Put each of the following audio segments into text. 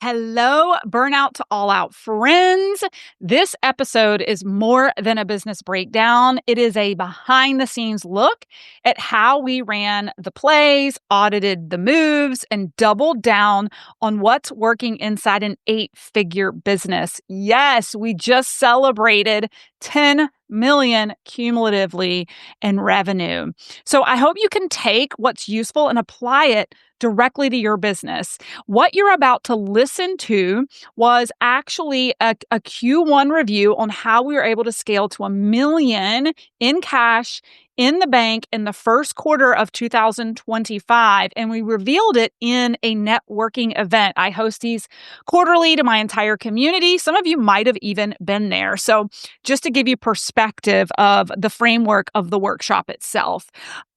Hello, burnout to all out friends. This episode is more than a business breakdown. It is a behind the scenes look at how we ran the plays, audited the moves, and doubled down on what's working inside an 8-figure business. Yes, we just celebrated 10 million cumulatively in revenue. So I hope you can take what's useful and apply it directly to your business. What you're about to listen to was actually a Q1 review on how we were able to scale to $1 million in cash in the bank in the first quarter of 2025. And we revealed it in a networking event. I host these quarterly to my entire community. Some of you might have even been there. So just to give you perspective of the framework of the workshop itself.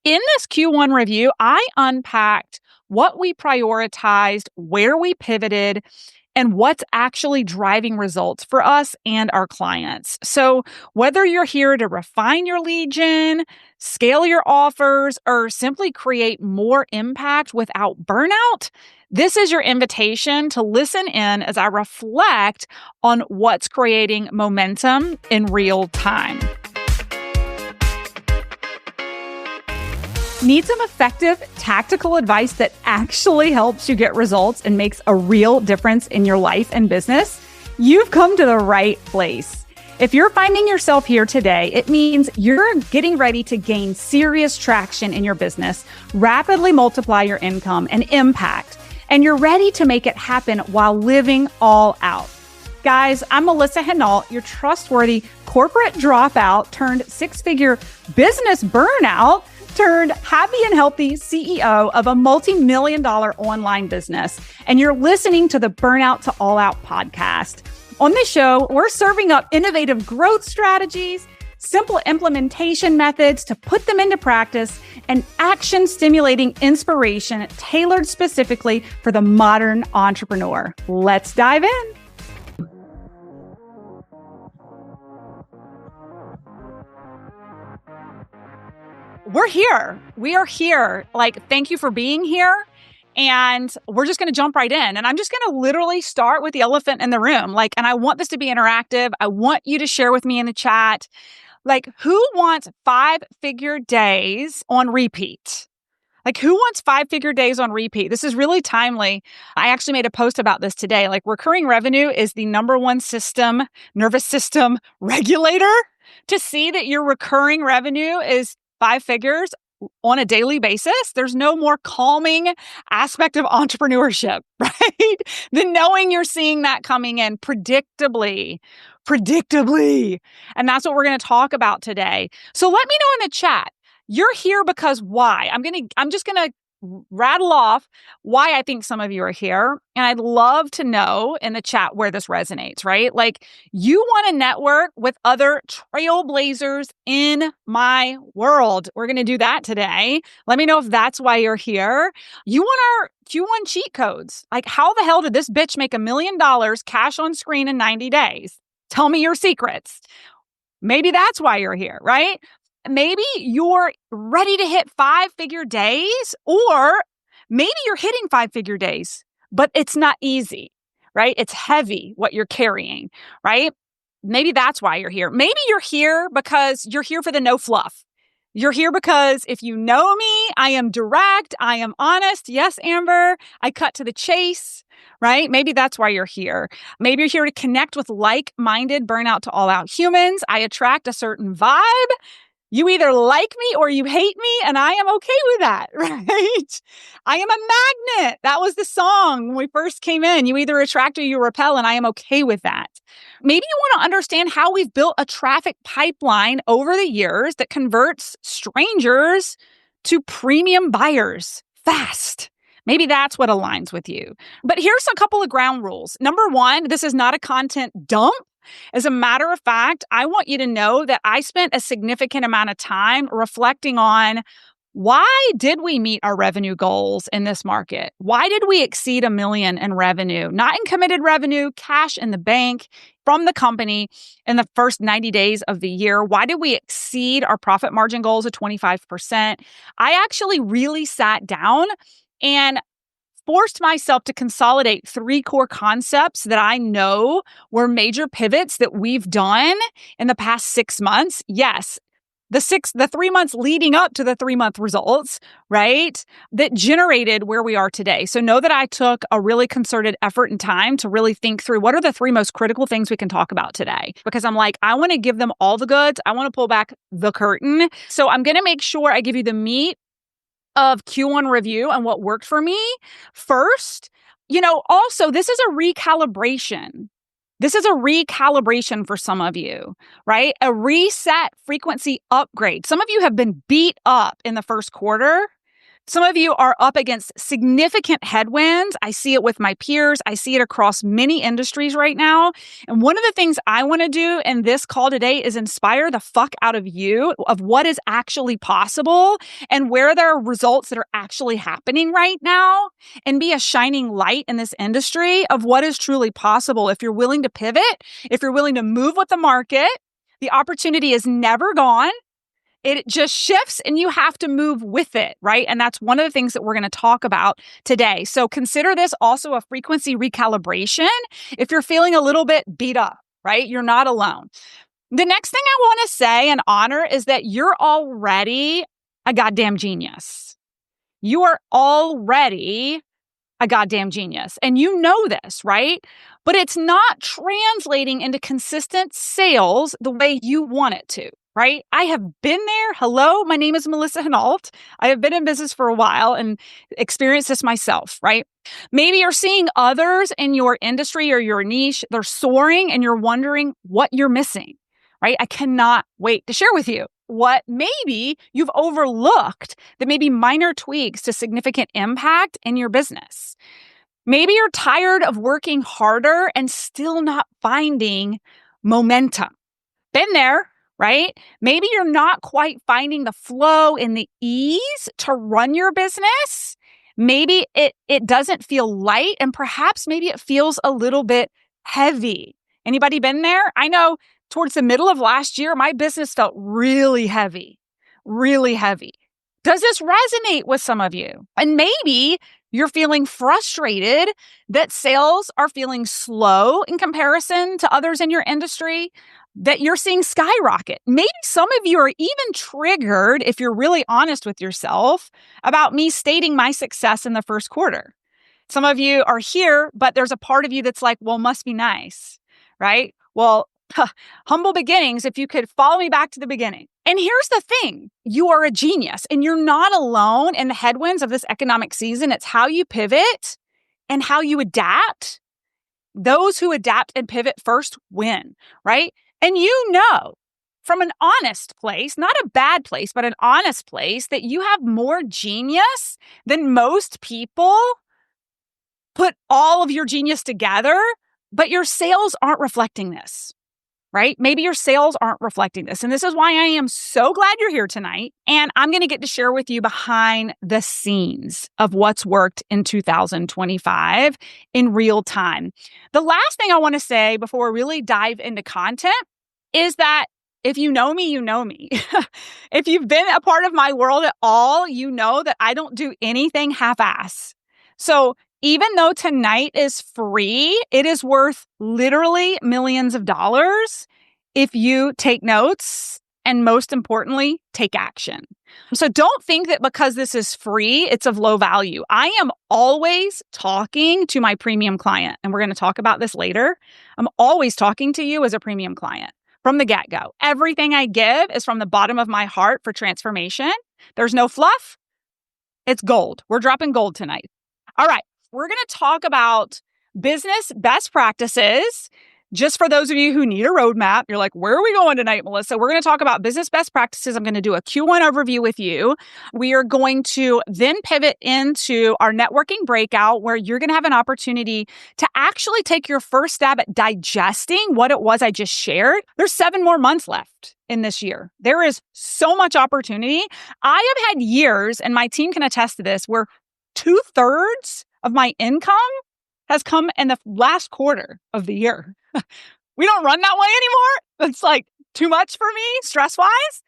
In this Q1 review, I unpacked what we prioritized, where we pivoted, and what's actually driving results for us and our clients. So whether you're here to refine your lead gen, scale your offers, or simply create more impact without burnout, this is your invitation to listen in as I reflect on what's creating momentum in real time. Need some effective, tactical advice that actually helps you get results and makes a real difference in your life and business? You've come to the right place. If you're finding yourself here today, it means you're getting ready to gain serious traction in your business, rapidly multiply your income and impact, and you're ready to make it happen while living all out. Guys, I'm Melissa Henault, your trustworthy corporate dropout turned 6-figure business burnout turned happy and healthy CEO of a multi-million-dollar online business. And you're listening to the Burnout to All Out podcast. On this show, we're serving up innovative growth strategies, simple implementation methods to put them into practice, and action-stimulating inspiration tailored specifically for the modern entrepreneur. Let's dive in. We're here. We are here. Thank you for being here. And we're just going to jump right in. And I'm just going to literally start with the elephant in the room. And I want this to be interactive. I want you to share with me in the chat. Who wants 5-figure days on repeat? Who wants 5-figure days on repeat? This is really timely. I actually made a post about this today. Recurring revenue is the number one nervous system regulator. To see that your recurring revenue is 5 figures on a daily basis, there's no more calming aspect of entrepreneurship, right? Than knowing you're seeing that coming in predictably. And that's what we're going to talk about today. So let me know in the chat, you're here because why? I'm just going to rattle off why I think some of you are here. And I'd love to know in the chat where this resonates, right? You want to network with other trailblazers in my world. We're going to do that today. Let me know if that's why you're here. You want our Q1 cheat codes. How the hell did this bitch make $1 million cash on screen in 90 days? Tell me your secrets. Maybe that's why you're here, right? Maybe you're ready to hit 5-figure days, or maybe you're hitting 5-figure days, but it's not easy, right? It's heavy what you're carrying, right? Maybe that's why you're here. Maybe you're here because you're here for the no fluff. You're here because if you know me, I am direct, I am honest. Yes, Amber, I cut to the chase, right? Maybe that's why you're here. Maybe you're here to connect with like-minded burnout to all out humans. I attract a certain vibe. You either like me or you hate me, and I am okay with that, right? I am a magnet. That was the song when we first came in. You either attract or you repel, and I am okay with that. Maybe you want to understand how we've built a traffic pipeline over the years that converts strangers to premium buyers fast. Maybe that's what aligns with you. But here's a couple of ground rules. Number one, this is not a content dump. As a matter of fact, I want you to know that I spent a significant amount of time reflecting on why did we meet our revenue goals in this market? Why did we exceed $1 million in revenue? Not in committed revenue, cash in the bank from the company in the first 90 days of the year. Why did we exceed our profit margin goals of 25%? I actually really sat down and forced myself to consolidate 3 core concepts that I know were major pivots that we've done in the past 6 months. Yes, the 3 months leading up to the 3-month results, right? That generated where we are today. So know that I took a really concerted effort and time to really think through what are the 3 most critical things we can talk about today. Because I'm like, I want to give them all the goods. I want to pull back the curtain. So I'm going to make sure I give you the meat of Q1 review and what worked for me first. Also, this is a recalibration. This is a recalibration for some of you, right? A reset frequency upgrade. Some of you have been beat up in the first quarter. Some of you are up against significant headwinds. I see it with my peers. I see it across many industries right now. And one of the things I want to do in this call today is inspire the fuck out of you of what is actually possible and where there are results that are actually happening right now, and be a shining light in this industry of what is truly possible. If you're willing to pivot, if you're willing to move with the market, the opportunity is never gone. It just shifts and you have to move with it, right? And that's one of the things that we're going to talk about today. So consider this also a frequency recalibration. If you're feeling a little bit beat up, right? You're not alone. The next thing I want to say and honor is that you're already a goddamn genius. You are already a goddamn genius. And you know this, right? But it's not translating into consistent sales the way you want it to. Right? I have been there. Hello, my name is Melissa Henault. I have been in business for a while and experienced this myself, right? Maybe you're seeing others in your industry or your niche, they're soaring and you're wondering what you're missing, right? I cannot wait to share with you what maybe you've overlooked that may be minor tweaks to significant impact in your business. Maybe you're tired of working harder and still not finding momentum. Been there. Right? Maybe you're not quite finding the flow and the ease to run your business. Maybe it doesn't feel light, and perhaps maybe it feels a little bit heavy. Anybody been there? I know towards the middle of last year, my business felt really heavy, really heavy. Does this resonate with some of you? And maybe you're feeling frustrated that sales are feeling slow in comparison to others in your industry, that you're seeing skyrocket. Maybe some of you are even triggered, if you're really honest with yourself, about me stating my success in the first quarter. Some of you are here, but there's a part of you that's like, well, must be nice, right? Well, humble beginnings, if you could follow me back to the beginning. And here's the thing, you are a genius and you're not alone in the headwinds of this economic season. It's how you pivot and how you adapt. Those who adapt and pivot first win, right? And you know, from an honest place, not a bad place, but an honest place, that you have more genius than most people put all of your genius together, but your sales aren't reflecting this, right? Maybe your sales aren't reflecting this. And this is why I am so glad you're here tonight. And I'm going to get to share with you behind the scenes of what's worked in 2025 in real time. The last thing I want to say before we really dive into content is that if you know me, you know me. If you've been a part of my world at all, you know that I don't do anything half-ass. So even though tonight is free, it is worth literally millions of dollars if you take notes and, most importantly, take action. So don't think that because this is free, it's of low value. I am always talking to my premium client, and we're going to talk about this later. I'm always talking to you as a premium client from the get-go. Everything I give is from the bottom of my heart for transformation. There's no fluff. It's gold. We're dropping gold tonight. All right. We're going to talk about business best practices. Just for those of you who need a roadmap, you're like, where are we going tonight, Melissa? We're going to talk about business best practices. I'm going to do a Q1 overview with you. We are going to then pivot into our networking breakout, where you're going to have an opportunity to actually take your first stab at digesting what it was I just shared. There's 7 more months left in this year. There is so much opportunity. I have had years, and my team can attest to this, where 2/3 of my income has come in the last quarter of the year. We don't run that way anymore. It's like too much for me, stress-wise.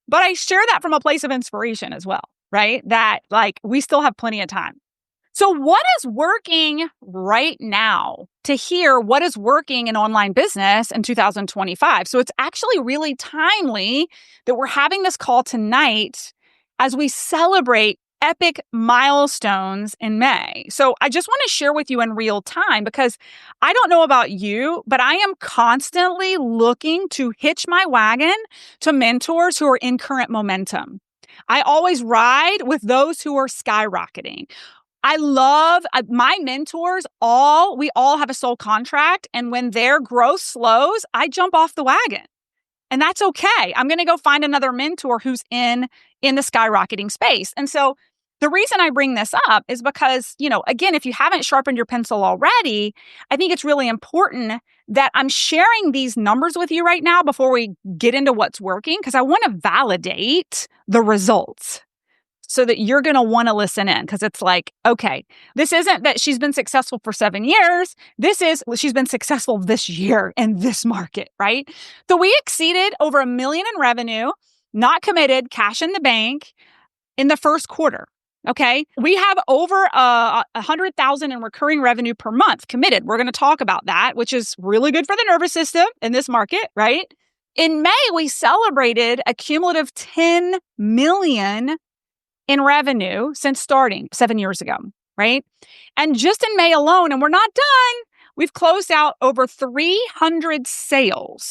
But I share that from a place of inspiration as well, right? That like we still have plenty of time. So what is working right now to hear what is working in online business in 2025? So it's actually really timely that we're having this call tonight as we celebrate epic milestones in May. So I just want to share with you in real time because I don't know about you, but I am constantly looking to hitch my wagon to mentors who are in current momentum. I always ride with those who are skyrocketing. I love my mentors, we all have a soul contract. And when their growth slows, I jump off the wagon. And that's okay. I'm going to go find another mentor who's in the skyrocketing space. And so the reason I bring this up is because, again, if you haven't sharpened your pencil already, I think it's really important that I'm sharing these numbers with you right now before we get into what's working, because I want to validate the results so that you're going to want to listen in, because it's like, okay, this isn't that she's been successful for 7 years. This is she's been successful this year in this market, right? So we exceeded over $1 million in revenue, not committed, cash in the bank in the first quarter. Okay. We have over 100,000 in recurring revenue per month committed. We're going to talk about that, which is really good for the nervous system in this market, right? In May, we celebrated a cumulative 10 million in revenue since starting 7 years ago, right? And just in May alone, and we're not done, we've closed out over 300 sales,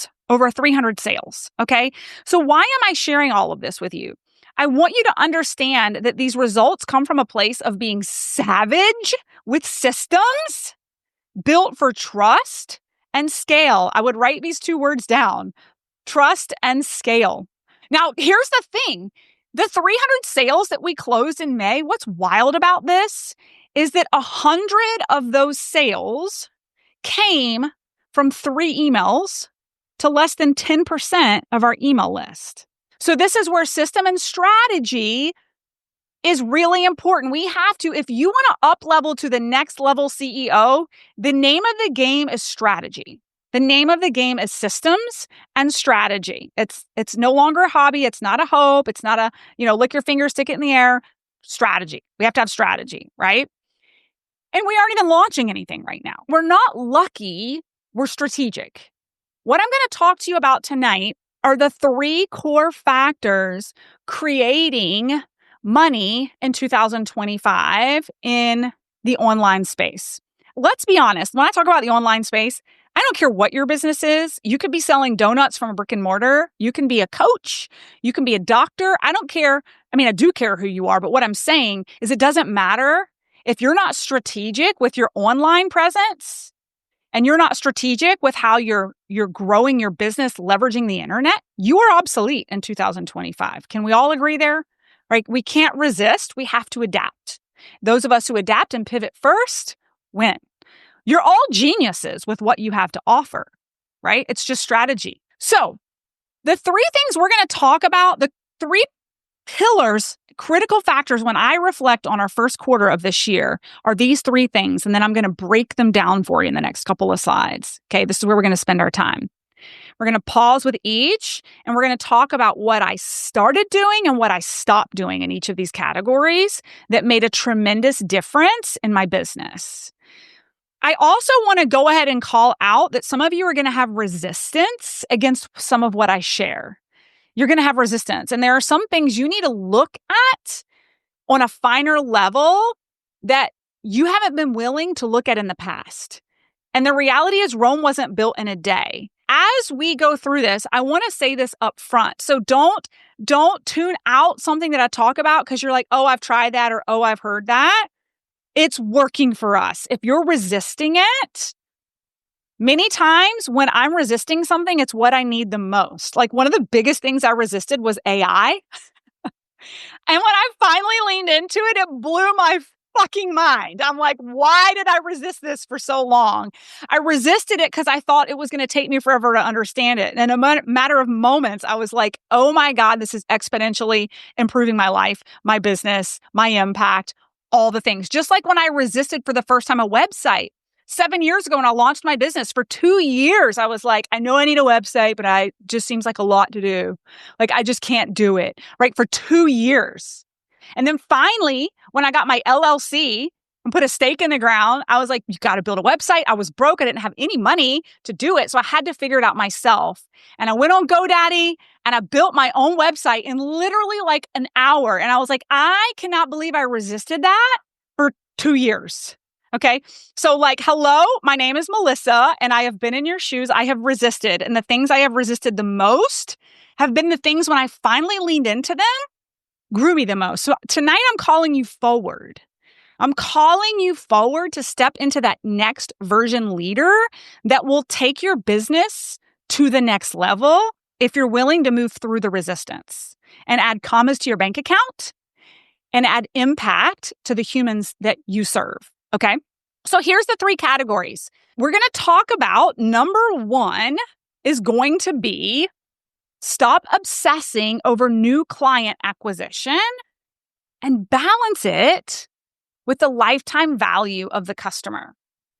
okay? So why am I sharing all of this with you? I want you to understand that these results come from a place of being savage with systems built for trust and scale. I would write these two words down: trust and scale. Now, here's the thing. The 300 sales that we closed in May, what's wild about this is that 100 of those sales came from 3 emails to less than 10% of our email list. So this is where system and strategy is really important. We have to, if you want to up level to the next level CEO, the name of the game is strategy. The name of the game is systems and strategy. It's no longer a hobby. It's not a hope. It's not a, lick your finger, stick it in the air. Strategy. We have to have strategy, right? And we aren't even launching anything right now. We're not lucky. We're strategic. What I'm going to talk to you about tonight are the 3 core factors creating money in 2025 in the online space. Let's be honest. When I talk about the online space, I don't care what your business is. You could be selling donuts from a brick and mortar. You can be a coach. You can be a doctor. I don't care. I mean, I do care who you are, but what I'm saying is it doesn't matter if you're not strategic with your online presence and you're not strategic with how you're growing your business, leveraging the internet, you are obsolete in 2025. Can we all agree there? Right? We can't resist. We have to adapt. Those of us who adapt and pivot first win. You're all geniuses with what you have to offer, right? It's just strategy. So the 3 things we're going to talk about, the 3 pillars, critical factors when I reflect on our first quarter of this year are these 3 things. And then I'm going to break them down for you in the next couple of slides. Okay, this is where we're going to spend our time. We're going to pause with each, and we're going to talk about what I started doing and what I stopped doing in each of these categories that made a tremendous difference in my business. I also want to go ahead and call out that some of you are going to have resistance against some of what I share. You're going to have resistance. And there are some things you need to look at on a finer level that you haven't been willing to look at in the past. And the reality is Rome wasn't built in a day. As we go through this, I want to say this up front. So don't tune out something that I talk about because you're like, oh, I've tried that, or oh, I've heard that. It's working for us. If you're resisting it, many times when I'm resisting something, it's what I need the most. Like one of the biggest things I resisted was AI. And when I finally leaned into it, it blew my fucking mind. I'm like, why did I resist this for so long? I resisted it because I thought it was going to take me forever to understand it. And in a matter of moments, I was like, oh my God, this is exponentially improving my life, my business, my impact, all the things. Just like when I resisted for the first time a website 7 years ago when I launched my business. For 2 years, I was like, I know I need a website, but it just seems like a lot to do. Like, I just can't do it, right? For 2 years. And then finally, when I got my LLC, and put a stake in the ground. I was like, you got to build a website. I was broke. I didn't have any money to do it. So I had to figure it out myself. And I went on GoDaddy and I built my own website in literally like an hour. And I was like, I cannot believe I resisted that for 2 years. Okay. So like, hello, my name is Melissa and I have been in your shoes. I have resisted. And the things I have resisted the most have been the things when I finally leaned into them, grew me the most. So tonight I'm calling you forward. I'm calling you forward to step into that next version leader that will take your business to the next level if you're willing to move through the resistance and add commas to your bank account and add impact to the humans that you serve. Okay? So here's the 3 categories. We're going to talk about number 1 is going to be stop obsessing over new client acquisition and balance it with the lifetime value of the customer.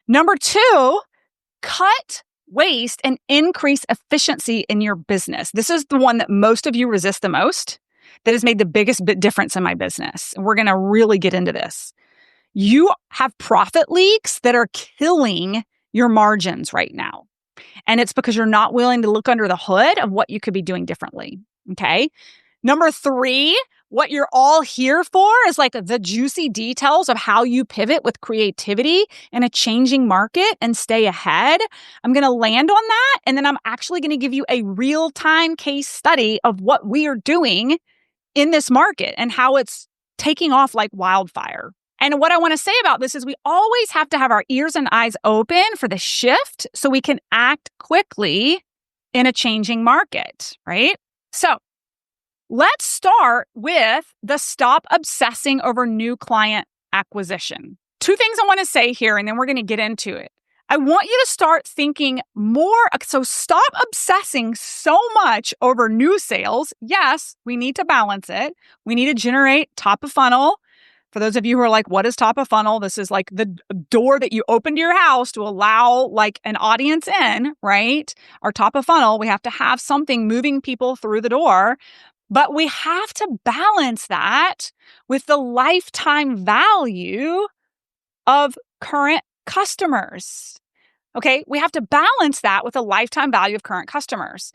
Number 2, cut waste and increase efficiency in your business. This is the one that most of you resist the most, that has made the biggest difference in my business. And we're going to really get into this. You have profit leaks that are killing your margins right now. And it's because you're not willing to look under the hood of what you could be doing differently. Okay. Number 3, what you're all here for is like the juicy details of how you pivot with creativity in a changing market and stay ahead. I'm going to land on that. And then I'm actually going to give you a real-time case study of what we are doing in this market and how it's taking off like wildfire. And what I want to say about this is we always have to have our ears and eyes open for the shift so we can act quickly in a changing market, right? So let's start with the stop obsessing over new client acquisition. 2 things I want to say here, and then we're going to get into it. I want you to start thinking more. So stop obsessing so much over new sales. Yes, we need to balance it. We need to generate top of funnel. For those of you who are like, what is top of funnel? This is like the door that you open to your house to allow like an audience in, right? Our top of funnel, we have to have something moving people through the door. But we have to balance that with the lifetime value of current customers. Okay, we have to balance that with the lifetime value of current customers.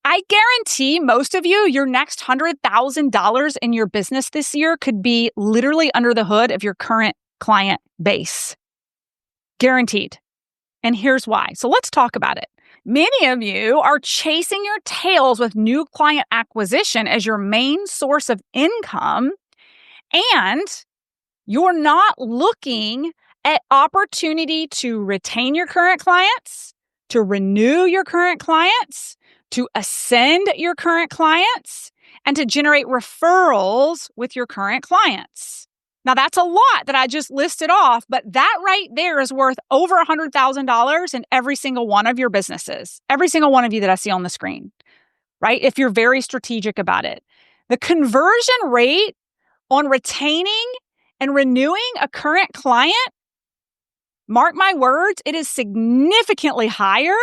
I guarantee most of you, your next $100,000 in your business this year could be literally under the hood of your current client base. Guaranteed. And here's why. So let's talk about it. Many of you are chasing your tails with new client acquisition as your main source of income, and you're not looking at opportunity to retain your current clients, to renew your current clients, to ascend your current clients, and to generate referrals with your current clients. Now, that's a lot that I just listed off, but that right there is worth over $100,000 in every single one of your businesses, every single one of you that I see on the screen, right? If you're very strategic about it. The conversion rate on retaining and renewing a current client, mark my words, it is significantly higher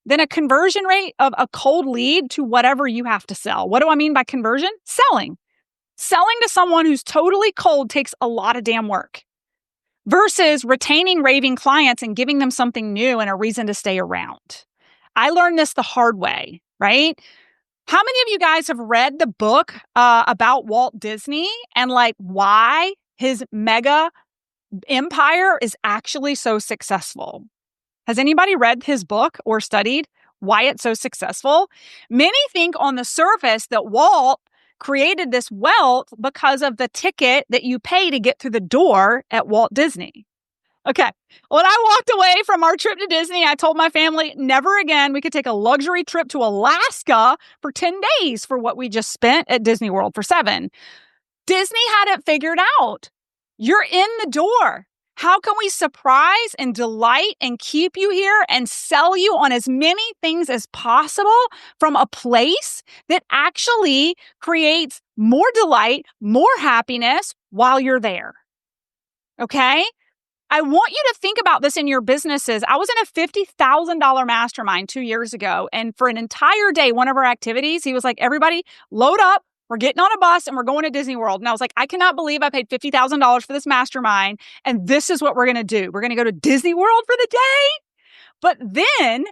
than a conversion rate of a cold lead to whatever you have to sell. What do I mean by conversion? Selling. Selling to someone who's totally cold takes a lot of damn work versus retaining raving clients and giving them something new and a reason to stay around. I learned this the hard way, right? How many of you guys have read the book about Walt Disney and like why his mega empire is actually so successful? Has anybody read his book or studied why it's so successful? Many think on the surface that Walt created this wealth because of the ticket that you pay to get through the door at Walt Disney. Okay. When I walked away from our trip to Disney, I told my family, never again. We could take a luxury trip to Alaska for 10 days for what we just spent at Disney World for 7. Disney had it figured out. You're in the door. How can we surprise and delight and keep you here and sell you on as many things as possible from a place that actually creates more delight, more happiness while you're there? Okay? I want you to think about this in your businesses. I was in a $50,000 mastermind 2 years ago, and for an entire day, one of our activities, he was like, everybody load up, We're getting on a bus and we're going to Disney World. And I was like, I cannot believe I paid $50,000 for this mastermind. And this is what we're going to do. We're going to go to Disney World for the day. But then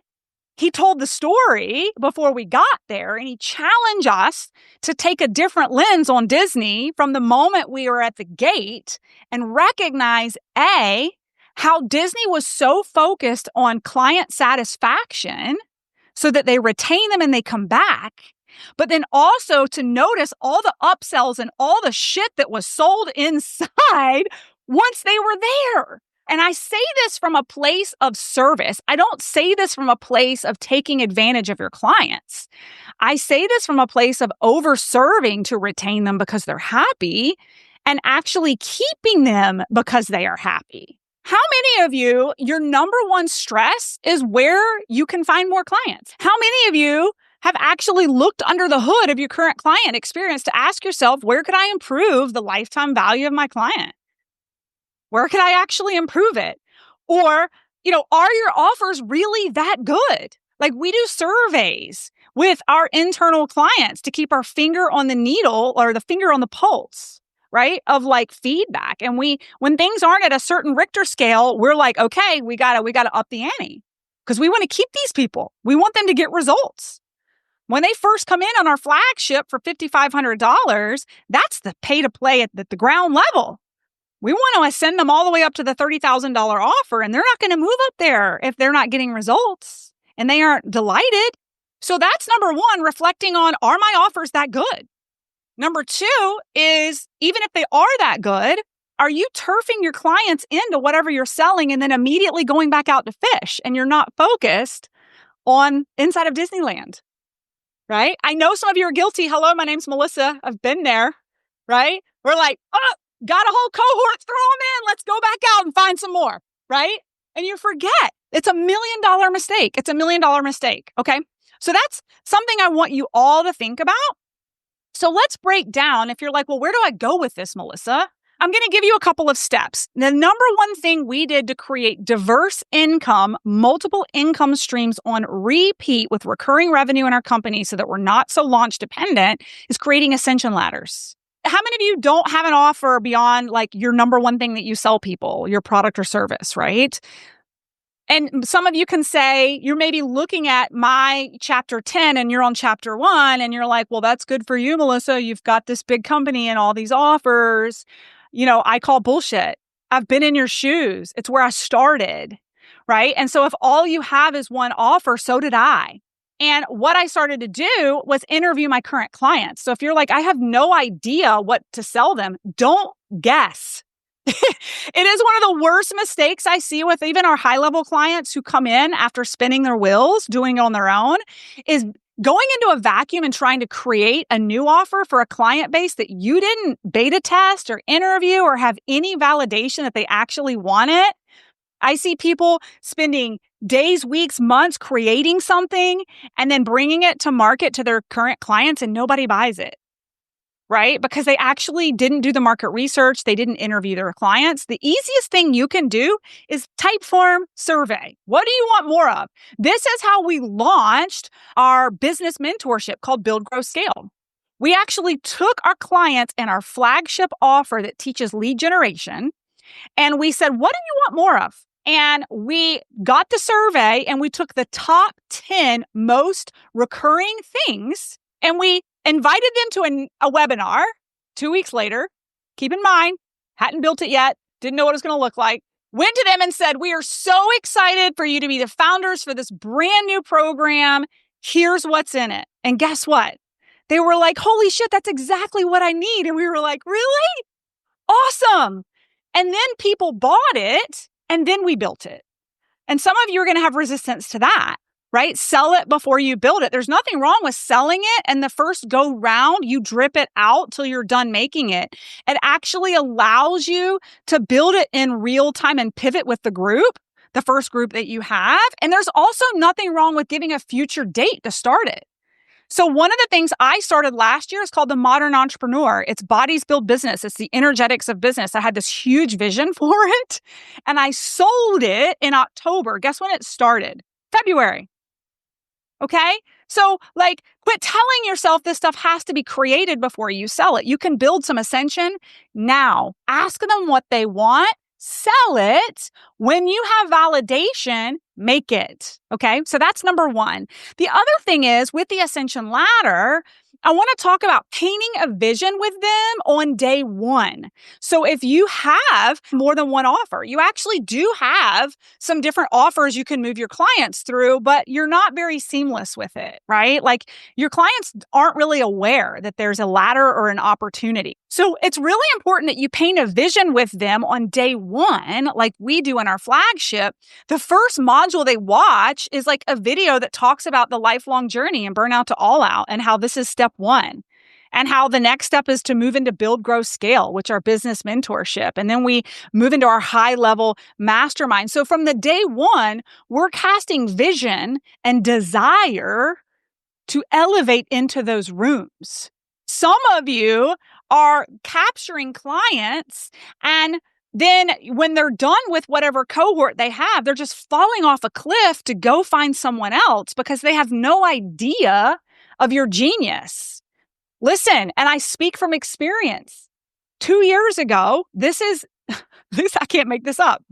he told the story before we got there, and he challenged us to take a different lens on Disney from the moment we were at the gate and recognize, A, how Disney was so focused on client satisfaction so that they retain them and they come back, but then also to notice all the upsells and all the shit that was sold inside once they were there. And I say this from a place of service. I don't say this from a place of taking advantage of your clients. I say this from a place of over-serving to retain them because they're happy and actually keeping them because they are happy. How many of you, your number one stress is where you can find more clients? How many of you have actually looked under the hood of your current client experience to ask yourself, where could I improve the lifetime value of my client? Where could I actually improve it? Or, are your offers really that good? Like, we do surveys with our internal clients to keep our finger on the needle or the finger on the pulse, right? Of like feedback. And when things aren't at a certain Richter scale, we're like, okay, we gotta up the ante because we want to keep these people. We want them to get results. When they first come in on our flagship for $5,500, that's the pay to play at the ground level. We want to ascend them all the way up to the $30,000 offer, and they're not going to move up there if they're not getting results and they aren't delighted. So that's number one, reflecting on, are my offers that good? Number two is, even if they are that good, are you turfing your clients into whatever you're selling and then immediately going back out to fish and you're not focused on inside of Disneyland, right? I know some of you are guilty. Hello, my name's Melissa. I've been there, right? We're like, oh, got a whole cohort, throw them in. Let's go back out and find some more, right? And you forget. It's $1 million mistake. It's $1 million mistake, okay? So that's something I want you all to think about. So let's break down. If you're like, well, where do I go with this, Melissa? I'm going to give you a couple of steps. The number one thing we did to create diverse income, multiple income streams on repeat with recurring revenue in our company so that we're not so launch dependent is creating ascension ladders. How many of you don't have an offer beyond like your number one thing that you sell people, your product or service, right? And some of you can say, you're maybe looking at my chapter 10 and you're on chapter 1 and you're like, well, that's good for you, Melissa. You've got this big company and all these offers. I call bullshit. I've been in your shoes. It's where I started, right? And so if all you have is one offer, so did I. And what I started to do was interview my current clients. So if you're like, I have no idea what to sell them, don't guess. It is one of the worst mistakes I see with even our high-level clients who come in after spinning their wheels, doing it on their own, is going into a vacuum and trying to create a new offer for a client base that you didn't beta test or interview or have any validation that they actually want it. I see people spending days, weeks, months creating something and then bringing it to market to their current clients and nobody buys it, right? Because they actually didn't do the market research. They didn't interview their clients. The easiest thing you can do is type form survey. What do you want more of? This is how we launched our business mentorship called Build, Grow, Scale. We actually took our clients and our flagship offer that teaches lead generation, and we said, what do you want more of? And we got the survey and we took the top 10 most recurring things and we invited them to a webinar 2 weeks later. Keep in mind, hadn't built it yet, didn't know what it was going to look like. Went to them and said, we are so excited for you to be the founders for this brand new program. Here's what's in it. And guess what? They were like, holy shit, that's exactly what I need. And we were like, really? Awesome. And then people bought it. And then we built it. And some of you are going to have resistance to that, right? Sell it before you build it. There's nothing wrong with selling it. And the first go round, you drip it out till you're done making it. It actually allows you to build it in real time and pivot with the group, the first group that you have. And there's also nothing wrong with giving a future date to start it. So one of the things I started last year is called the Modern Entrepreneur. It's bodies build business. It's the energetics of business. I had this huge vision for it and I sold it in October. Guess when it started? February. Okay. So quit telling yourself this stuff has to be created before you sell it. You can build some ascension now. Ask them what they want. Sell it. When you have validation, make it. Okay. So that's number one. The other thing is with the ascension ladder, I want to talk about painting a vision with them on day one. So if you have more than one offer, you actually do have some different offers you can move your clients through, but you're not very seamless with it, right? Like your clients aren't really aware that there's a ladder or an opportunity. So it's really important that you paint a vision with them on day one, like we do in our flagship. The first module they watch is like a video that talks about the lifelong journey and burnout to all out and how this is step one. And how the next step is to move into build, grow, scale, which are business mentorship. And then we move into our high level mastermind. So from the day one, we're casting vision and desire to elevate into those rooms. Some of you are capturing clients, and then when they're done with whatever cohort they have, they're just falling off a cliff to go find someone else because they have no idea of your genius. Listen, and I speak from experience. 2 years ago, I can't make this up.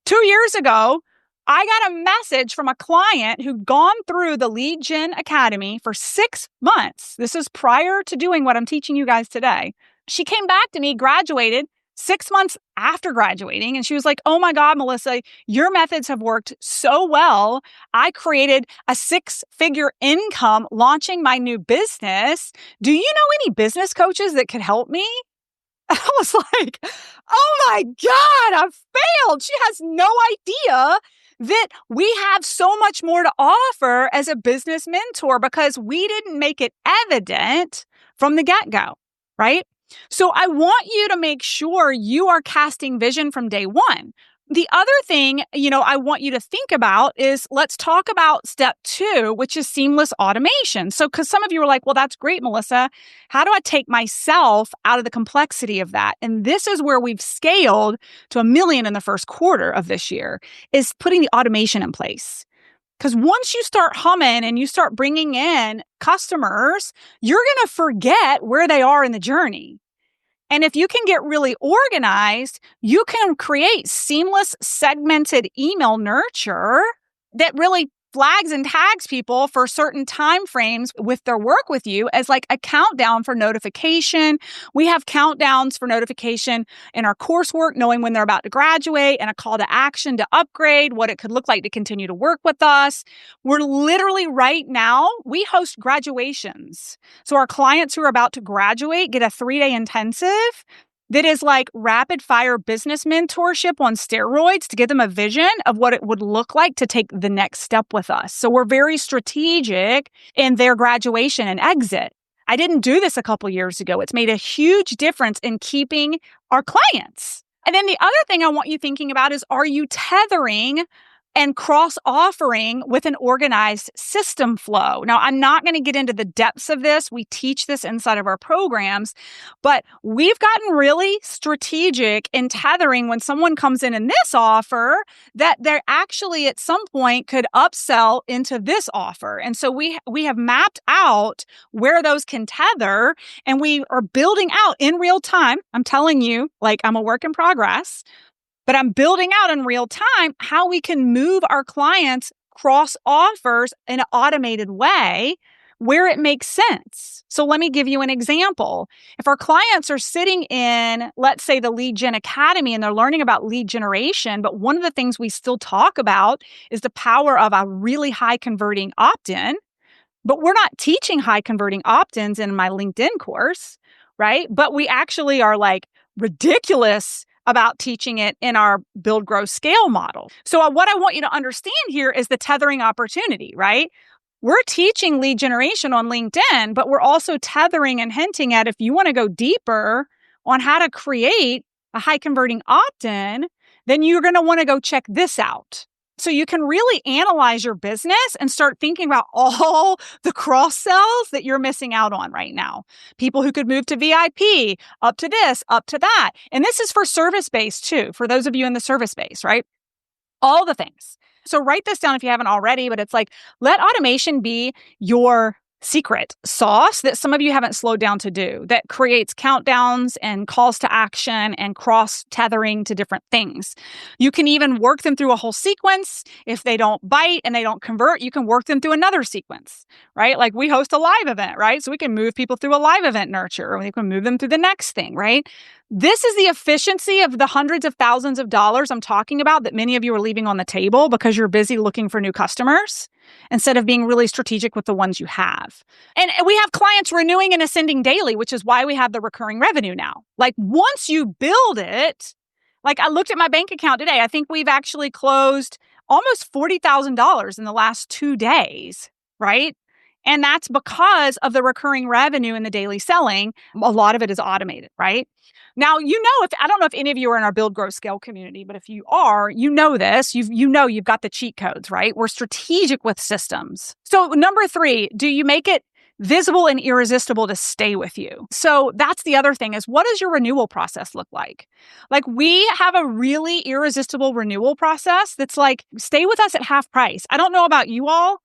2 years ago, I got a message from a client who'd gone through the Lead Gen Academy for 6 months. This is prior to doing what I'm teaching you guys today. She came back to me, graduated 6 months after graduating, and she was like, "Oh my God, Melissa, your methods have worked so well. I created a 6-figure income launching my new business. Do you know any business coaches that could help me?" I was like, "Oh my God, I've failed." She has no idea that we have so much more to offer as a business mentor because we didn't make it evident from the get-go, right? So I want you to make sure you are casting vision from day one. The other thing, I want you to think about is let's talk about step 2, which is seamless automation. So, because some of you are like, "Well, that's great, Melissa. How do I take myself out of the complexity of that?" And this is where we've scaled to $1 million in the first quarter of this year, is putting the automation in place. Because once you start humming and you start bringing in customers, you're going to forget where they are in the journey. And if you can get really organized, you can create seamless segmented email nurture that really flags and tags people for certain time frames with their work with you as like a countdown for notification. We have countdowns for notification in our coursework, knowing when they're about to graduate, and a call to action to upgrade, what it could look like to continue to work with us. We're literally right now, we host graduations. So our clients who are about to graduate get a 3-day intensive that is like rapid fire business mentorship on steroids to give them a vision of what it would look like to take the next step with us. So we're very strategic in their graduation and exit. I didn't do this a couple years ago. It's made a huge difference in keeping our clients. And then the other thing I want you thinking about is, are you tethering and cross-offering with an organized system flow? Now, I'm not going to get into the depths of this. We teach this inside of our programs, but we've gotten really strategic in tethering when someone comes in this offer that they're actually at some point could upsell into this offer. And so we have mapped out where those can tether, and we are building out in real time. I'm telling you, like, I'm a work in progress. But I'm building out in real time how we can move our clients cross offers in an automated way where it makes sense. So let me give you an example. If our clients are sitting in, let's say, the Lead Gen Academy, and they're learning about lead generation, but one of the things we still talk about is the power of a really high converting opt-in, but we're not teaching high converting opt-ins in my LinkedIn course, right? But we actually are like ridiculous about teaching it in our build, grow, scale model. So what I want you to understand here is the tethering opportunity, right? We're teaching lead generation on LinkedIn, but we're also tethering and hinting at, if you want to go deeper on how to create a high converting opt-in, then you're going to want to go check this out. So you can really analyze your business and start thinking about all the cross sells that you're missing out on right now. People who could move to VIP, up to this, up to that. And this is for service-based too, for those of you in the service base, right? All the things. So write this down if you haven't already, but it's like, let automation be your secret sauce that some of you haven't slowed down to do, that creates countdowns and calls to action and cross tethering to different things. You can even work them through a whole sequence. If they don't bite and they don't convert, you can work them through another sequence, right? Like we host a live event, right? So we can move people through a live event nurture, or we can move them through the next thing, right? This is the efficiency of the hundreds of thousands of dollars I'm talking about that many of you are leaving on the table because you're busy looking for new customers instead of being really strategic with the ones you have. And we have clients renewing and ascending daily, which is why we have the recurring revenue now. Like once you build it, like I looked at my bank account today, I think we've actually closed almost $40,000 in the last 2 days, right? And that's because of the recurring revenue and the daily selling. A lot of it is automated, right? Now, I don't know if any of you are in our Build, Grow, Scale community, but if you are, you know this, you've got the cheat codes, right? We're strategic with systems. So number 3, do you make it visible and irresistible to stay with you? So that's the other thing is, what does your renewal process look like? Like we have a really irresistible renewal process that's like, stay with us at half price. I don't know about you all,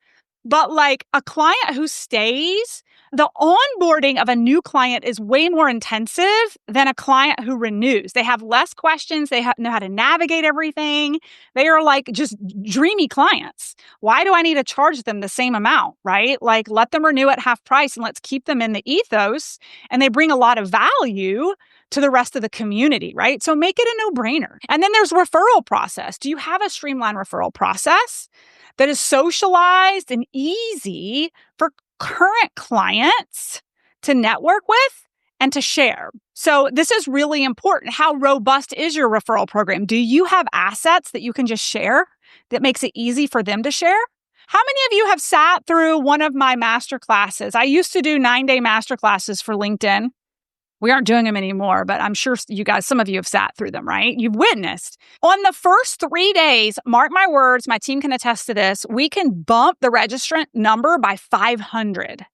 but like a client who stays, the onboarding of a new client is way more intensive than a client who renews. They have less questions. They know how to navigate everything. They are like just dreamy clients. Why do I need to charge them the same amount, right? Like let them renew at half price and let's keep them in the ethos. And they bring a lot of value to the rest of the community, right? So make it a no-brainer. And then there's referral process. Do you have a streamlined referral process that is socialized and easy for current clients to network with and to share? So this is really important. How robust is your referral program? Do you have assets that you can just share that makes it easy for them to share? How many of you have sat through one of my master classes? I used to do 9-day master classes for LinkedIn. We aren't doing them anymore, but I'm sure you guys, some of you have sat through them, right? You've witnessed. On the first 3 days, mark my words, my team can attest to this, we can bump the registrant number by 500.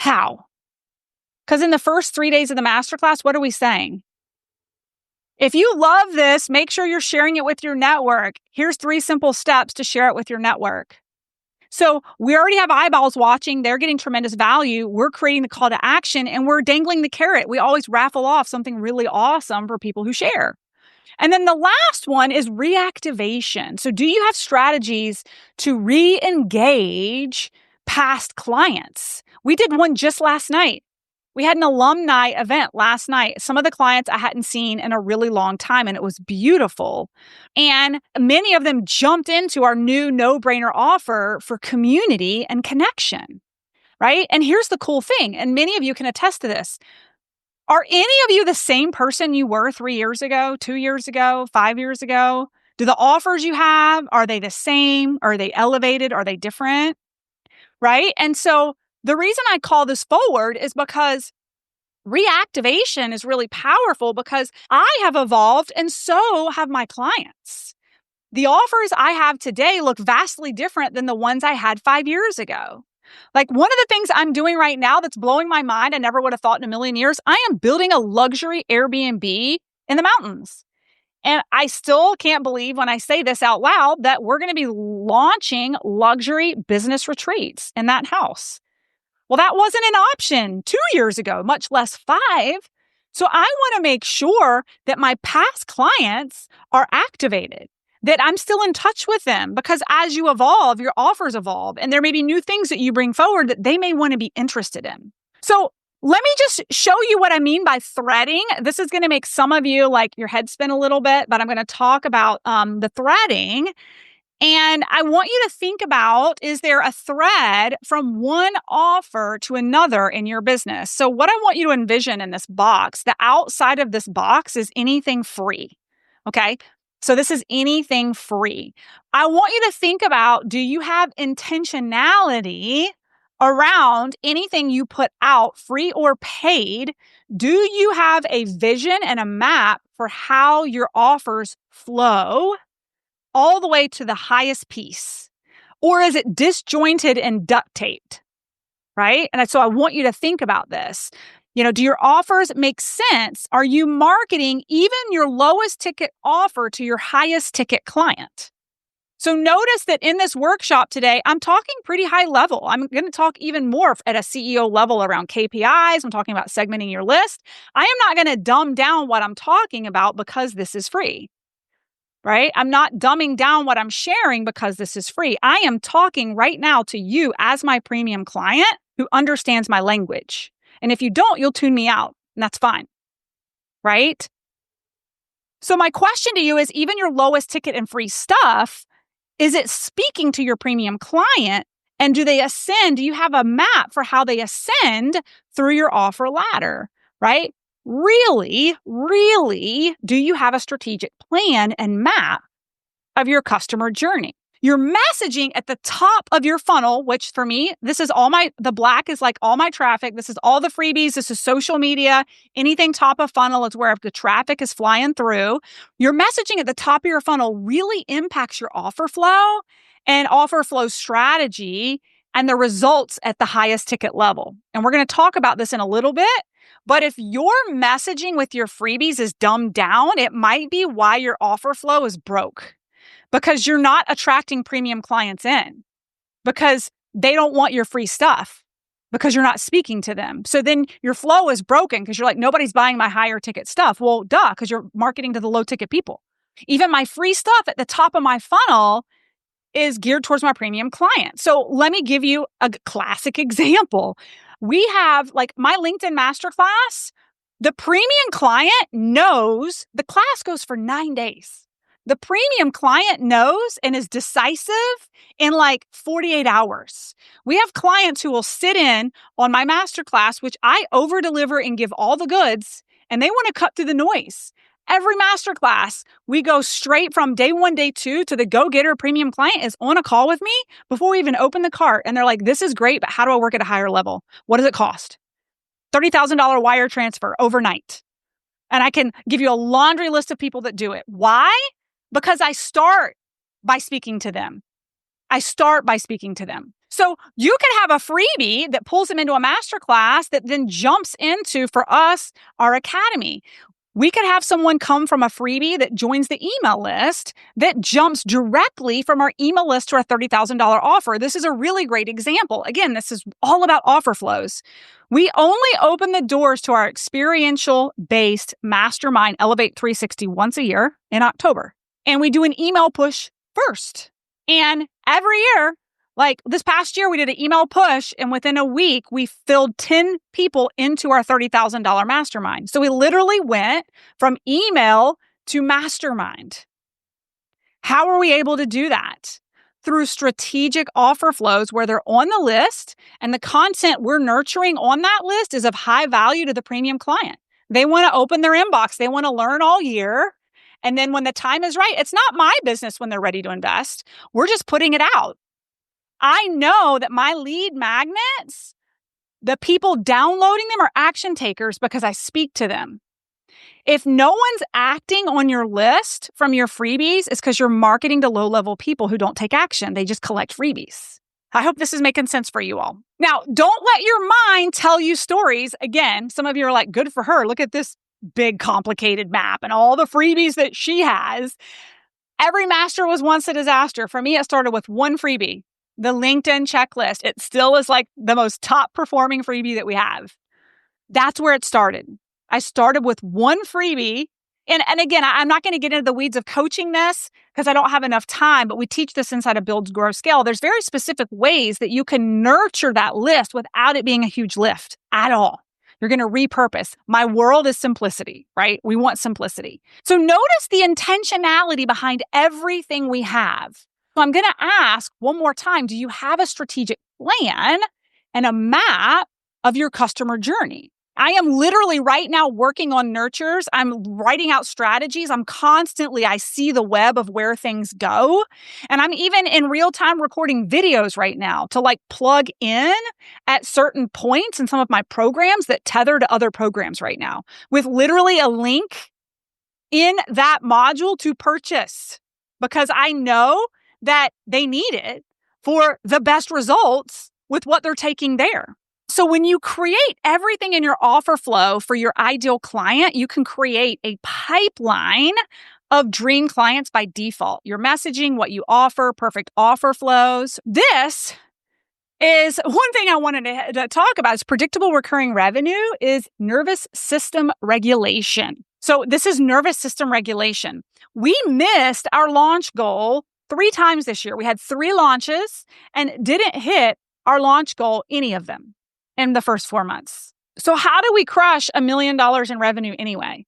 How? Because in the first 3 days of the masterclass, what are we saying? If you love this, make sure you're sharing it with your network. Here's 3 simple steps to share it with your network. So we already have eyeballs watching. They're getting tremendous value. We're creating the call to action and we're dangling the carrot. We always raffle off something really awesome for people who share. And then the last one is reactivation. So do you have strategies to re-engage past clients? We did one just last night. We had an alumni event last night. Some of the clients I hadn't seen in a really long time, and it was beautiful. And many of them jumped into our new no-brainer offer for community and connection, right? And here's the cool thing, and many of you can attest to this. Are any of you the same person you were 3 years ago, 2 years ago, 5 years ago? Do the offers you have, are they the same? Are they elevated? Are they different? Right? And so the reason I call this forward is because reactivation is really powerful because I have evolved and so have my clients. The offers I have today look vastly different than the ones I had 5 years ago. Like one of the things I'm doing right now that's blowing my mind, I never would have thought in a million years, I am building a luxury Airbnb in the mountains. And I still can't believe when I say this out loud that we're going to be launching luxury business retreats in that house. Well, that wasn't an option 2 years ago, much less 5. So I want to make sure that my past clients are activated, that I'm still in touch with them, because as you evolve, your offers evolve, and there may be new things that you bring forward that they may want to be interested in. So let me just show you what I mean by threading. This is going to make some of you like your head spin a little bit, but I'm going to talk about the threading. And I want you to think about, is there a thread from one offer to another in your business? So what I want you to envision in this box, the outside of this box is anything free. Okay. So this is anything free. I want you to think about, do you have intentionality around anything you put out, free or paid? Do you have a vision and a map for how your offers flow all the way to the highest piece? Or is it disjointed and duct taped, right? And so I want you to think about this. Do your offers make sense? Are you marketing even your lowest ticket offer to your highest ticket client? So notice that in this workshop today, I'm talking pretty high level. I'm going to talk even more at a CEO level around KPIs. I'm talking about segmenting your list. I am not going to dumb down what I'm talking about because this is free, right? I'm not dumbing down what I'm sharing because this is free. I am talking right now to you as my premium client who understands my language. And if you don't, you'll tune me out, and that's fine, right? So my question to you is, even your lowest ticket and free stuff, is it speaking to your premium client? And do they ascend? Do you have a map for how they ascend through your offer ladder, right? Really, do you have a strategic plan and map of your customer journey? Your messaging at the top of your funnel, which for me, this is the black is like all my traffic. This is all the freebies. This is social media. Anything top of funnel is where the traffic is flying through. Your messaging at the top of your funnel really impacts your offer flow and offer flow strategy and the results at the highest ticket level. And we're going to talk about this in a little bit. But if your messaging with your freebies is dumbed down, it might be why your offer flow is broke. Because you're not attracting premium clients in, because they don't want your free stuff, because you're not speaking to them. So then your flow is broken because you're like, nobody's buying my higher ticket stuff. Well, duh, because you're marketing to the low ticket people. Even my free stuff at the top of my funnel is geared towards my premium client. So let me give you a classic example. We have like my LinkedIn masterclass. The premium client knows the class goes for 9 days. The premium client knows and is decisive in like 48 hours. We have clients who will sit in on my masterclass, which I over deliver and give all the goods, and they want to cut through the noise. Every masterclass, we go straight from day 1, day 2 to the go-getter premium client is on a call with me before we even open the cart. And they're like, this is great, but how do I work at a higher level? What does it cost? $30,000 wire transfer overnight. And I can give you a laundry list of people that do it. Why? Because I start by speaking to them. So you can have a freebie that pulls them into a masterclass that then jumps into, for us, our academy. We could have someone come from a freebie that joins the email list that jumps directly from our email list to our $30,000 offer. This is a really great example. Again, this is all about offer flows. We only open the doors to our experiential-based mastermind Elevate 360 once a year in October. And we do an email push first. And every year, like this past year, we did an email push, and within a week, we filled 10 people into our $30,000 mastermind. So we literally went from email to mastermind. How are we able to do that? Through strategic offer flows where they're on the list, and the content we're nurturing on that list is of high value to the premium client. They want to open their inbox. They want to learn all year. And then when the time is right, it's not my business when they're ready to invest. We're just putting it out. I know that my lead magnets, the people downloading them are action takers because I speak to them. If no one's acting on your list from your freebies, it's because you're marketing to low-level people who don't take action. They just collect freebies. I hope this is making sense for you all. Now, don't let your mind tell you stories. Again, some of you are like, good for her. Look at this big complicated map and all the freebies that she has. Every master was once a disaster. For me, it started with one freebie, the LinkedIn checklist. It still is like the most top performing freebie that we have. That's where it started. I started with one freebie. And again, I'm not going to get into the weeds of coaching this because I don't have enough time, but we teach this inside of Build, Grow, Scale. There's very specific ways that you can nurture that list without it being a huge lift at all. You're going to repurpose. My world is simplicity, right? We want simplicity. So notice the intentionality behind everything we have. So I'm going to ask one more time, do you have a strategic plan and a map of your customer journey? I am literally right now working on nurtures. I'm writing out strategies. I see the web of where things go. And I'm even in real time recording videos right now to like plug in at certain points in some of my programs that tether to other programs right now with literally a link in that module to purchase because I know that they need it for the best results with what they're taking there. So when you create everything in your offer flow for your ideal client, you can create a pipeline of dream clients by default. Your messaging, what you offer, perfect offer flows. This is one thing I wanted to talk about is predictable recurring revenue is nervous system regulation. So this is nervous system regulation. We missed our launch goal 3 times this year. We had 3 launches and didn't hit our launch goal, any of them, in the first 4 months. So how do we crush $1 million in revenue anyway?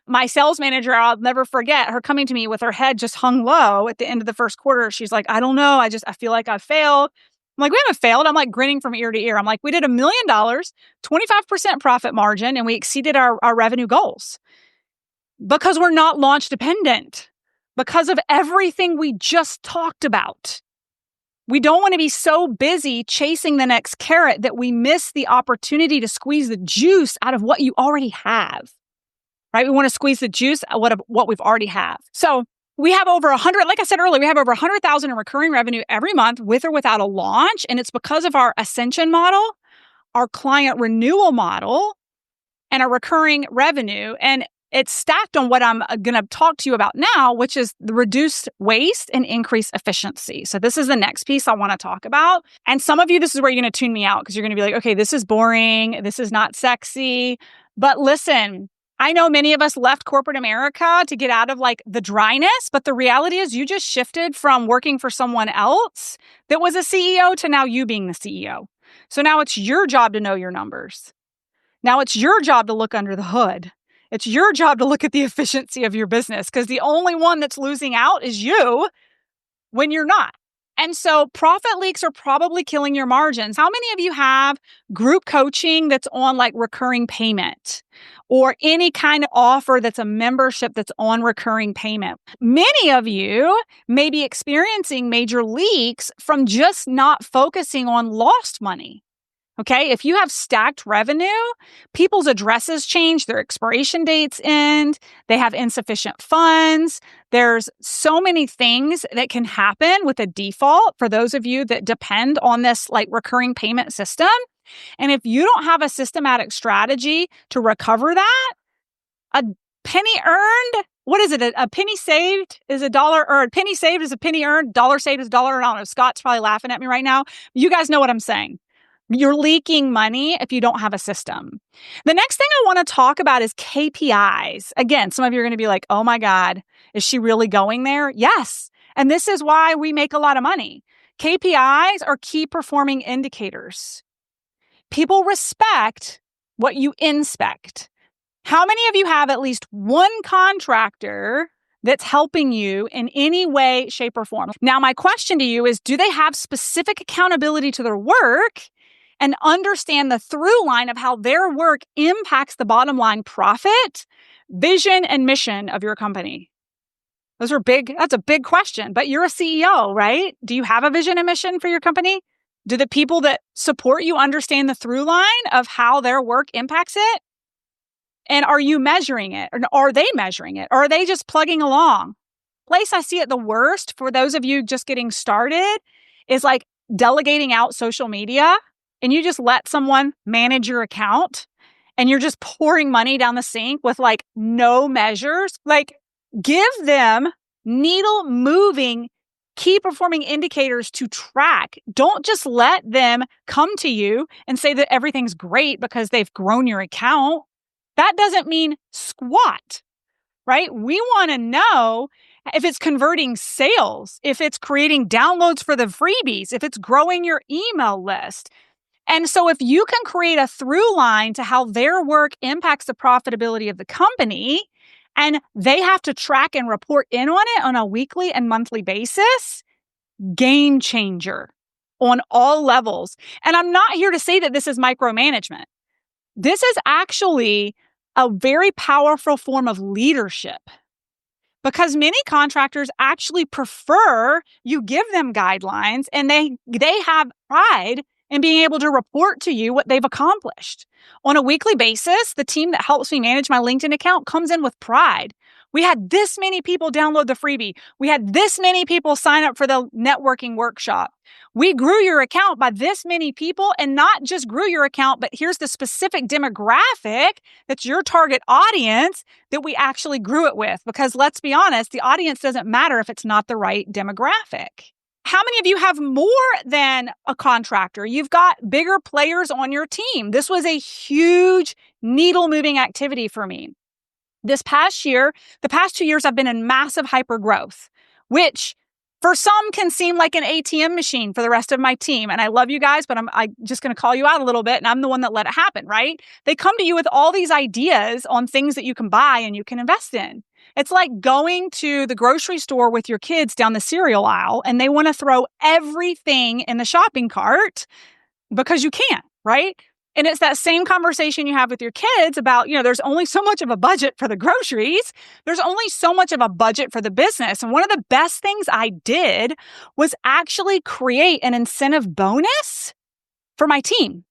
My sales manager, I'll never forget her coming to me with her head just hung low at the end of the first quarter. She's like, I don't know. I feel like I've failed. I'm like, we haven't failed. I'm like grinning from ear to ear. I'm like, we did $1 million, 25% profit margin, and we exceeded our revenue goals because we're not launch dependent, because of everything we just talked about. We don't want to be so busy chasing the next carrot that we miss the opportunity to squeeze the juice out of what you already have. Right? We want to squeeze the juice out of what we've already have. So we have over 100, like I said earlier, we have over 100,000 in recurring revenue every month with or without a launch. And it's because of our ascension model, our client renewal model, and our recurring revenue. And it's stacked on what I'm going to talk to you about now, which is the reduced waste and increased efficiency. So this is the next piece I want to talk about. And some of you, this is where you're going to tune me out because you're going to be like, okay, this is boring. This is not sexy. But listen, I know many of us left corporate America to get out of like the dryness, but the reality is you just shifted from working for someone else that was a CEO to now you being the CEO. So now it's your job to know your numbers. Now it's your job to look under the hood. It's your job to look at the efficiency of your business because the only one that's losing out is you when you're not. And so profit leaks are probably killing your margins. How many of you have group coaching that's on like recurring payment or any kind of offer that's a membership that's on recurring payment? Many of you may be experiencing major leaks from just not focusing on lost money. Okay, if you have stacked revenue, people's addresses change, their expiration dates end, they have insufficient funds. There's so many things that can happen with a default for those of you that depend on this like recurring payment system. And if you don't have a systematic strategy to recover that, a penny earned, what is it? A penny saved is a dollar, or a penny saved is a penny earned, dollar saved is a dollar earned. I don't know. Scott's probably laughing at me right now. You guys know what I'm saying. You're leaking money if you don't have a system. The next thing I want to talk about is KPIs. Again, some of you are going to be like, oh my God, is she really going there? Yes. And this is why we make a lot of money. KPIs are key performing indicators. People respect what you inspect. How many of you have at least one contractor that's helping you in any way, shape, or form? Now, my question to you is, do they have specific accountability to their work and understand the through line of how their work impacts the bottom line profit, vision, and mission of your company? Those are big. That's a big question, but you're a CEO, right? Do you have a vision and mission for your company? Do the people that support you understand the through line of how their work impacts it? And are you measuring it? Or are they measuring it? Or are they just plugging along? Place I see it the worst for those of you just getting started is like delegating out social media, and you just let someone manage your account and you're just pouring money down the sink with like no measures. Like, give them needle moving key performing indicators to track. Don't just let them come to you and say that everything's great because they've grown your account. That doesn't mean squat, right? We want to know if it's converting sales, if it's creating downloads for the freebies, if it's growing your email list. And so if you can create a through line to how their work impacts the profitability of the company, and they have to track and report in on it on a weekly and monthly basis, game changer on all levels. And I'm not here to say that this is micromanagement. This is actually a very powerful form of leadership because many contractors actually prefer you give them guidelines and they have pride in being able to report to you what they've accomplished. On a weekly basis, the team that helps me manage my LinkedIn account comes in with pride. We had this many people download the freebie. We had this many people sign up for the networking workshop. We grew your account by this many people, and not just grew your account, but here's the specific demographic that's your target audience that we actually grew it with. Because let's be honest, the audience doesn't matter if it's not the right demographic. How many of you have more than a contractor? You've got bigger players on your team. This was a huge needle moving activity for me. This past year, the past 2 years, I've been in massive hyper growth, which for some can seem like an ATM machine for the rest of my team. And I love you guys, but I'm just going to call you out a little bit. And I'm the one that let it happen, right? They come to you with all these ideas on things that you can buy and you can invest in. It's like going to the grocery store with your kids down the cereal aisle and they want to throw everything in the shopping cart because you can't, right? And it's that same conversation you have with your kids about, there's only so much of a budget for the groceries. There's only so much of a budget for the business. And one of the best things I did was actually create an incentive bonus for my team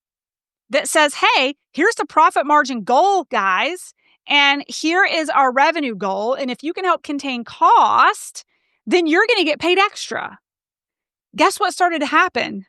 that says, hey, here's the profit margin goal, guys. And here is our revenue goal. And if you can help contain cost, then you're going to get paid extra. Guess what started to happen?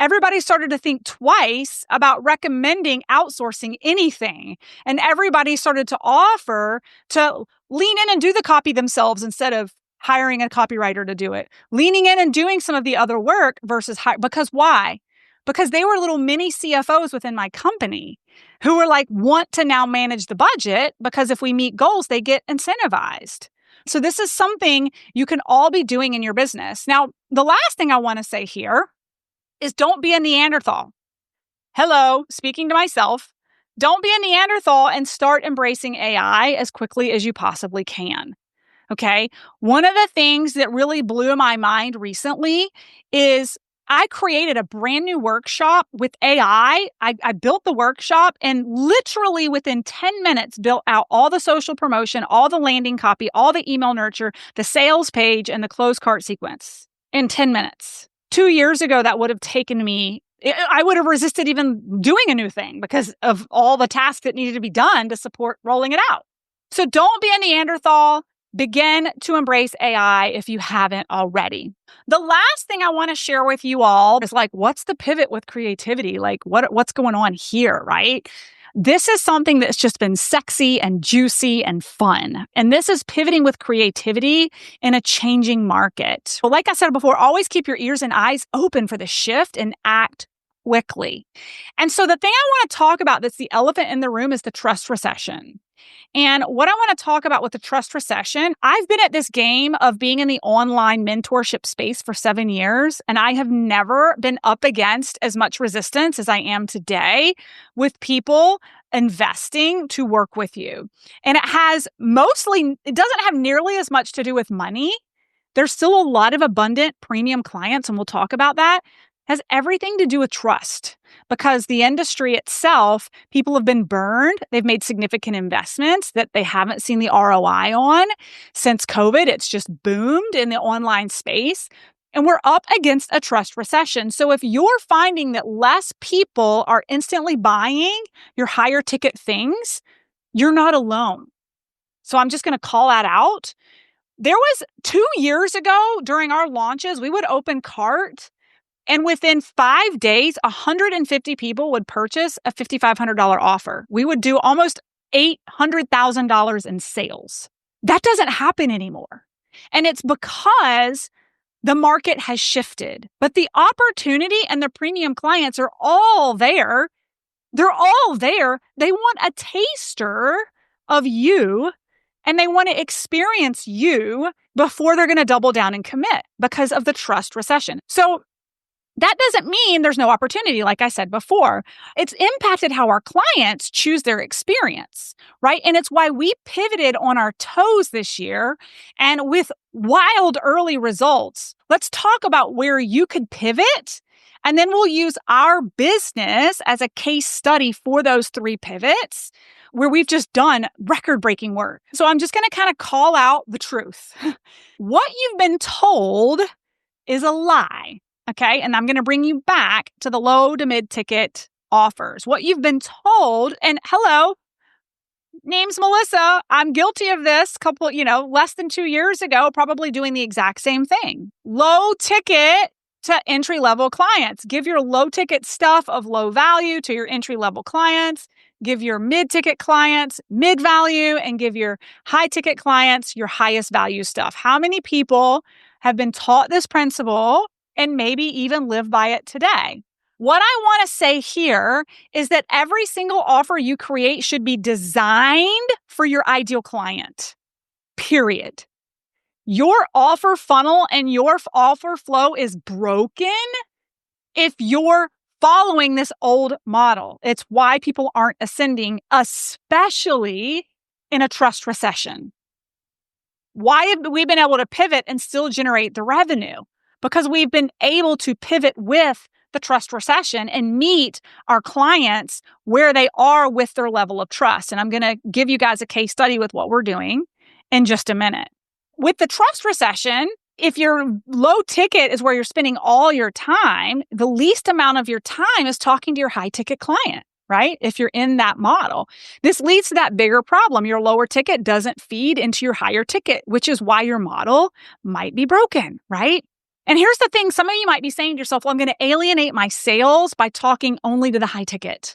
Everybody started to think twice about recommending outsourcing anything. And everybody started to offer to lean in and do the copy themselves instead of hiring a copywriter to do it. Leaning in and doing some of the other work versus because why? Because they were little mini CFOs within my company who were like, want to now manage the budget because if we meet goals, they get incentivized. So this is something you can all be doing in your business. Now, the last thing I want to say here is don't be a Neanderthal. Hello, speaking to myself. Don't be a Neanderthal and start embracing AI as quickly as you possibly can. Okay? One of the things that really blew my mind recently is I created a brand new workshop with AI. I built the workshop and literally within 10 minutes built out all the social promotion, all the landing copy, all the email nurture, the sales page, and the close cart sequence in 10 minutes. 2 years ago, that would have taken me, I would have resisted even doing a new thing because of all the tasks that needed to be done to support rolling it out. So don't be a Neanderthal. Begin to embrace AI if you haven't already. The last thing I want to share with you all is what's the pivot with creativity? What's going on here, right? This is something that's just been sexy and juicy and fun. And this is pivoting with creativity in a changing market. Well, like I said before, always keep your ears and eyes open for the shift and act quickly. And so the thing I want to talk about that's the elephant in the room is the trust recession. And what I want to talk about with the trust recession, I've been at this game of being in the online mentorship space for 7 years, and I have never been up against as much resistance as I am today with people investing to work with you. And it doesn't have nearly as much to do with money. There's still a lot of abundant premium clients, and we'll talk about that. Has everything to do with trust because the industry itself, people have been burned. They've made significant investments that they haven't seen the ROI on. Since COVID, it's just boomed in the online space. And we're up against a trust recession. So if you're finding that less people are instantly buying your higher ticket things, you're not alone. So I'm just going to call that out. There was 2 years ago during our launches, we would open cart. And within 5 days, 150 people would purchase a $5,500 offer. We would do almost $800,000 in sales. That doesn't happen anymore. And it's because the market has shifted. But the opportunity and the premium clients are all there. They're all there. They want a taster of you and they want to experience you before they're going to double down and commit because of the trust recession. So that doesn't mean there's no opportunity, like I said before. It's impacted how our clients choose their experience, right? And it's why we pivoted on our toes this year and with wild early results. Let's talk about where you could pivot, and then we'll use our business as a case study for those 3 pivots where we've just done record-breaking work. So I'm just going to kind of call out the truth. What you've been told is a lie. Okay, and I'm going to bring you back to the low to mid ticket offers. What you've been told, and hello, name's Melissa. I'm guilty of this less than 2 years ago, probably doing the exact same thing. Low ticket to entry level clients. Give your low ticket stuff of low value to your entry level clients. Give your mid ticket clients mid value and give your high ticket clients your highest value stuff. How many people have been taught this principle and maybe even live by it today? What I want to say here is that every single offer you create should be designed for your ideal client, period. Your offer funnel and your offer flow is broken if you're following this old model. It's why people aren't ascending, especially in a trust recession. Why have we been able to pivot and still generate the revenue? Because we've been able to pivot with the trust recession and meet our clients where they are with their level of trust. And I'm going to give you guys a case study with what we're doing in just a minute. With the trust recession, if your low ticket is where you're spending all your time, the least amount of your time is talking to your high ticket client, right? If you're in that model, this leads to that bigger problem. Your lower ticket doesn't feed into your higher ticket, which is why your model might be broken, right? And here's the thing. Some of you might be saying to yourself, well, I'm going to alienate my sales by talking only to the high ticket.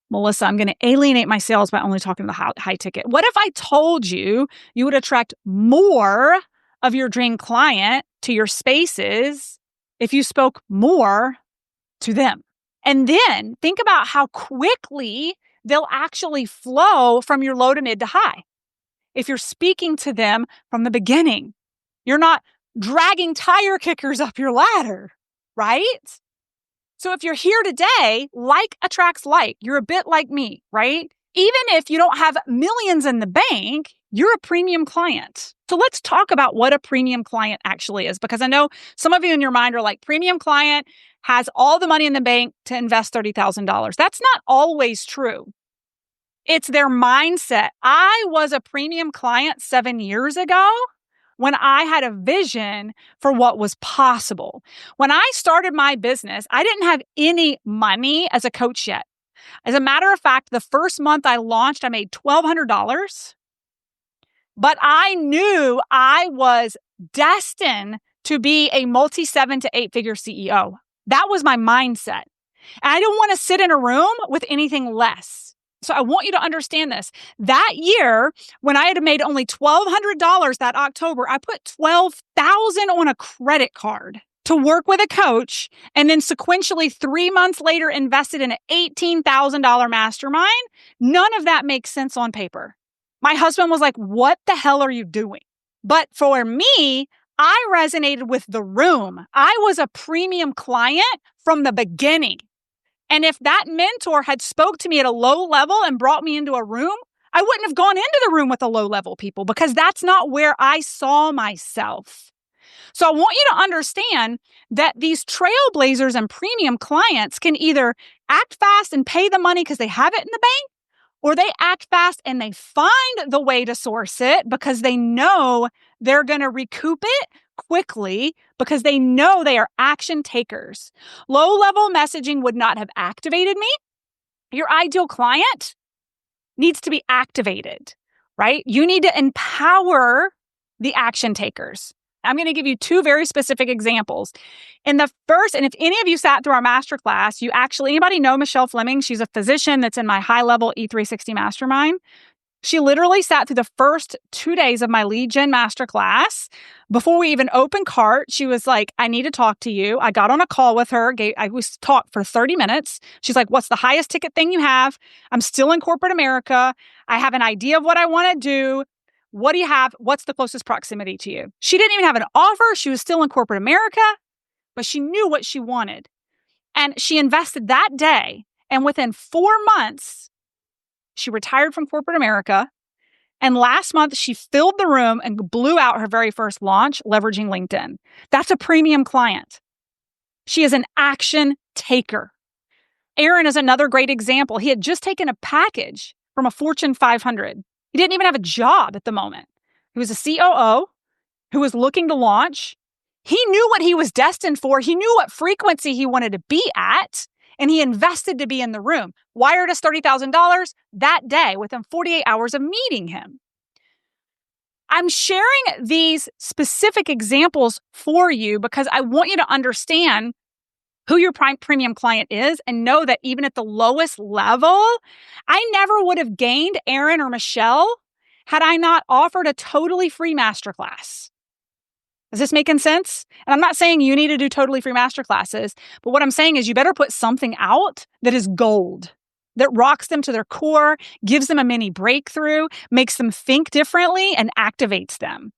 Melissa, I'm going to alienate my sales by only talking to the high ticket. What if I told you you would attract more of your dream client to your spaces if you spoke more to them? And then think about how quickly they'll actually flow from your low to mid to high. If you're speaking to them from the beginning, you're not dragging tire kickers up your ladder, right? So if you're here today, like attracts like. You're a bit like me, right? Even if you don't have millions in the bank, you're a premium client. So let's talk about what a premium client actually is, because I know some of you in your mind are like, premium client has all the money in the bank to invest $30,000. That's not always true. It's their mindset. I was a premium client 7 years ago when I had a vision for what was possible. When I started my business, I didn't have any money as a coach yet. As a matter of fact, the first month I launched, I made $1,200. But I knew I was destined to be a multi-7 to 8-figure CEO. That was my mindset. And I didn't want to sit in a room with anything less. So I want you to understand this. That year, when I had made only $1,200 that October, I put $12,000 on a credit card to work with a coach, and then sequentially 3 months later invested in an $18,000 mastermind. None of that makes sense on paper. My husband was like, what the hell are you doing? But for me, I resonated with the room. I was a premium client from the beginning. And if that mentor had spoke to me at a low level and brought me into a room, I wouldn't have gone into the room with the low level people, because that's not where I saw myself. So I want you to understand that these trailblazers and premium clients can either act fast and pay the money because they have it in the bank, or they act fast and they find the way to source it because they know they're going to recoup it quickly because they know they are action takers. Low-level messaging would not have activated me. Your ideal client needs to be activated, right? You need to empower the action takers. I'm going to give you 2 very specific examples. In the first, and if any of you sat through our masterclass, anybody know Michelle Fleming? She's a physician that's in my high-level E360 mastermind. She literally sat through the first 2 days of my lead gen masterclass. Before we even opened cart, she was like, I need to talk to you. I got on a call with her. I was talked for 30 minutes. She's like, what's the highest ticket thing you have? I'm still in corporate America. I have an idea of what I want to do. What do you have? What's the closest proximity to you? She didn't even have an offer. She was still in corporate America, but she knew what she wanted. And she invested that day. And within 4 months, she retired from corporate America. And last month, she filled the room and blew out her very first launch leveraging LinkedIn. That's a premium client. She is an action taker. Aaron is another great example. He had just taken a package from a Fortune 500. He didn't even have a job at the moment. He was a COO who was looking to launch. He knew what he was destined for. He knew what frequency he wanted to be at. and he invested to be in the room. Wired us $30,000 that day within 48 hours of meeting him. I'm sharing these specific examples for you because I want you to understand who your premium client is and know that even at the lowest level, I never would have gained Aaron or Michelle had I not offered a totally free masterclass. Is this making sense? And I'm not saying you need to do totally free masterclasses, but what I'm saying is you better put something out that is gold, that rocks them to their core, gives them a mini breakthrough, makes them think differently, and activates them.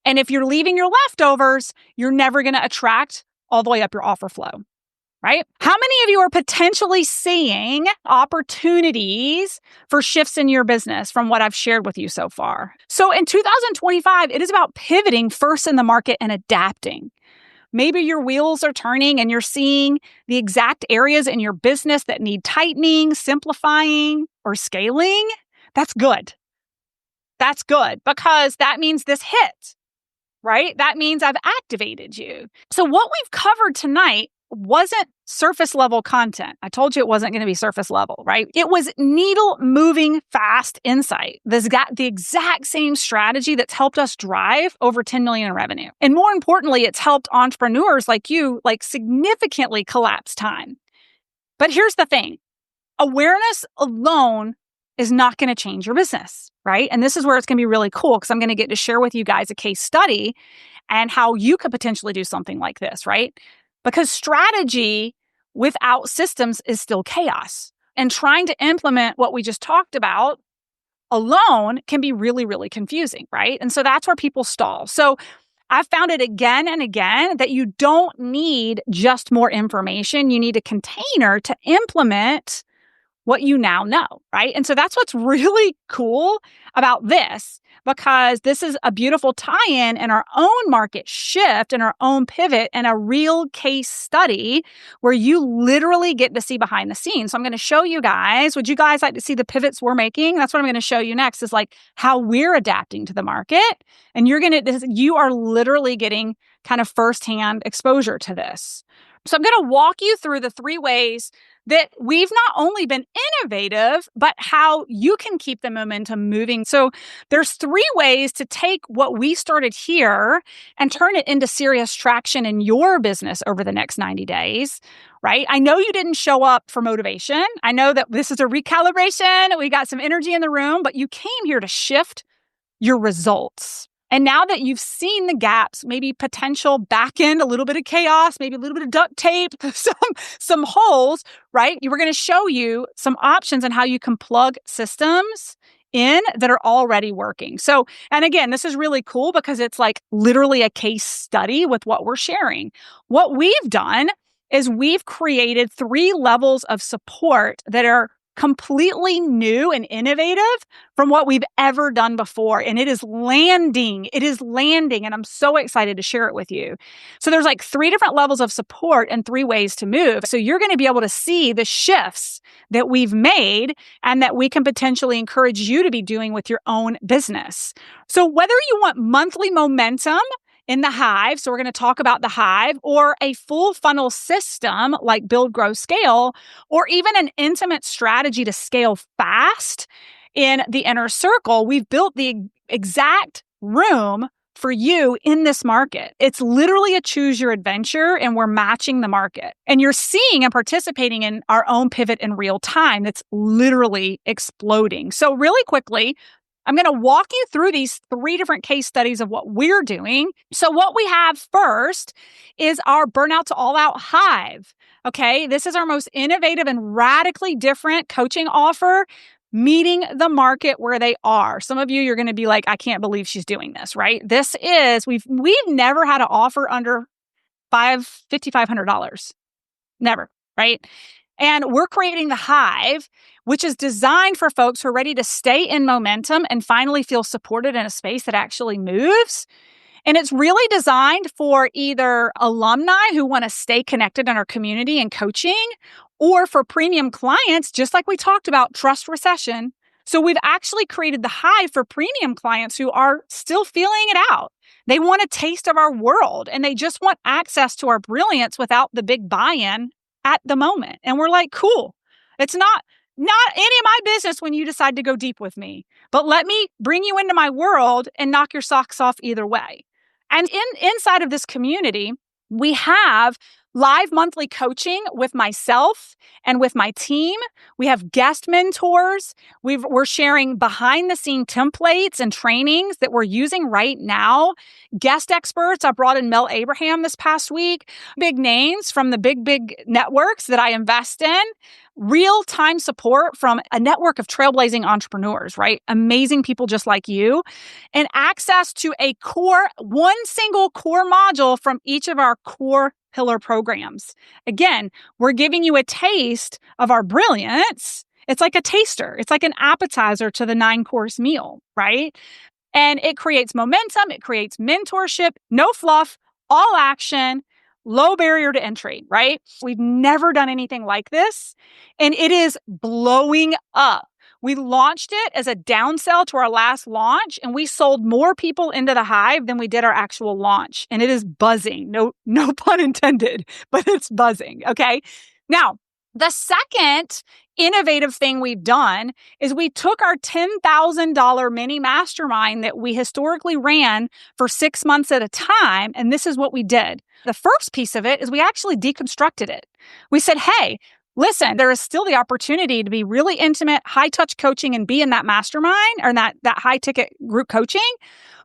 And if you're leaving your leftovers, you're never going to attract all the way up your offer flow. Right? How many of you are potentially seeing opportunities for shifts in your business from what I've shared with you so far? So in 2025, it is about pivoting first in the market and adapting. Maybe your wheels are turning and you're seeing the exact areas in your business that need tightening, simplifying, or scaling. That's good. That's good because that means this hit, right? That means I've activated you. So what we've covered tonight wasn't surface level content. I told you it wasn't going to be surface level, right? It was needle moving fast insight. This got the exact same strategy that's helped us drive over 10 million in revenue. And more importantly, it's helped entrepreneurs like you significantly collapse time. But here's the thing. Awareness alone is not going to change your business, right? And this is where it's going to be really cool because I'm going to get to share with you guys a case study and how you could potentially do something like this, right? Because strategy without systems is still chaos. And trying to implement what we just talked about alone can be really, really confusing, right? And so that's where people stall. So I've found it again and again that you don't need just more information. You need a container to implement what you now know, right? And so that's what's really cool about this, because this is a beautiful tie-in in our own market shift and our own pivot and a real case study where you literally get to see behind the scenes. So I'm going to show you guys. Would you guys like to see the pivots we're making? That's what I'm going to show you next is how we're adapting to the market. And you are literally getting kind of firsthand exposure to this. So I'm going to walk you through the 3 ways that we've not only been innovative, but how you can keep the momentum moving. So there's 3 ways to take what we started here and turn it into serious traction in your business over the next 90 days, right? I know you didn't show up for motivation. I know that this is a recalibration. We got some energy in the room, but you came here to shift your results. And now that you've seen the gaps, maybe potential back end, a little bit of chaos, maybe a little bit of duct tape, some holes, right? We're going to show you some options on how you can plug systems in that are already working. So, and again, this is really cool because it's literally a case study with what we're sharing. What we've done is we've created 3 levels of support that are completely new and innovative from what we've ever done before. And it is landing. And I'm so excited to share it with you. So there's 3 different levels of support and 3 ways to move. So you're going to be able to see the shifts that we've made and that we can potentially encourage you to be doing with your own business. So whether you want monthly momentum in the Hive, so we're going to talk about the Hive, or a full funnel system like Build, Grow, Scale, or even an intimate strategy to scale fast in the inner circle, we've built the exact room for you in this market. It's literally a choose your adventure, and we're matching the market. And you're seeing and participating in our own pivot in real time that's literally exploding. So really quickly, I'm going to walk you through these 3 different case studies of what we're doing. So what we have first is our Burnout to All Out Hive. Okay, this is our most innovative and radically different coaching offer, meeting the market where they are. Some of you, you're going to be like, I can't believe she's doing this, right? We've never had an offer under $5,500. Never, right? And we're creating the Hive, which is designed for folks who are ready to stay in momentum and finally feel supported in a space that actually moves. And it's really designed for either alumni who want to stay connected in our community and coaching, or for premium clients, just like we talked about, trust recession. So we've actually created the Hive for premium clients who are still feeling it out. They want a taste of our world and they just want access to our brilliance without the big buy-in at the moment. And we're like, cool. It's not any of my business when you decide to go deep with me, but let me bring you into my world and knock your socks off either way. And inside of this community, we have live monthly coaching with myself and with my team. We have guest mentors. We're sharing behind the scene templates and trainings that we're using right now. Guest experts. I brought in Mel Abraham this past week. Big names from the big networks that I invest in. Real-time support from a network of trailblazing entrepreneurs, right? Amazing people just like you. And access to one single core module from each of our core pillar programs. Again, we're giving you a taste of our brilliance. It's like a taster. It's like an appetizer to the 9-course meal, right? And it creates momentum. It creates mentorship, no fluff, all action, low barrier to entry, right? We've never done anything like this, and it is blowing up. We launched it as a downsell to our last launch, and we sold more people into the hive than we did our actual launch. And it is buzzing. No pun intended, but it's buzzing. Okay. Now, the second innovative thing we've done is we took our $10,000 mini mastermind that we historically ran for 6 months at a time, and this is what we did. The first piece of it is we actually deconstructed it. We said, hey, listen, there is still the opportunity to be really intimate, high-touch coaching and be in that mastermind or that high-ticket group coaching.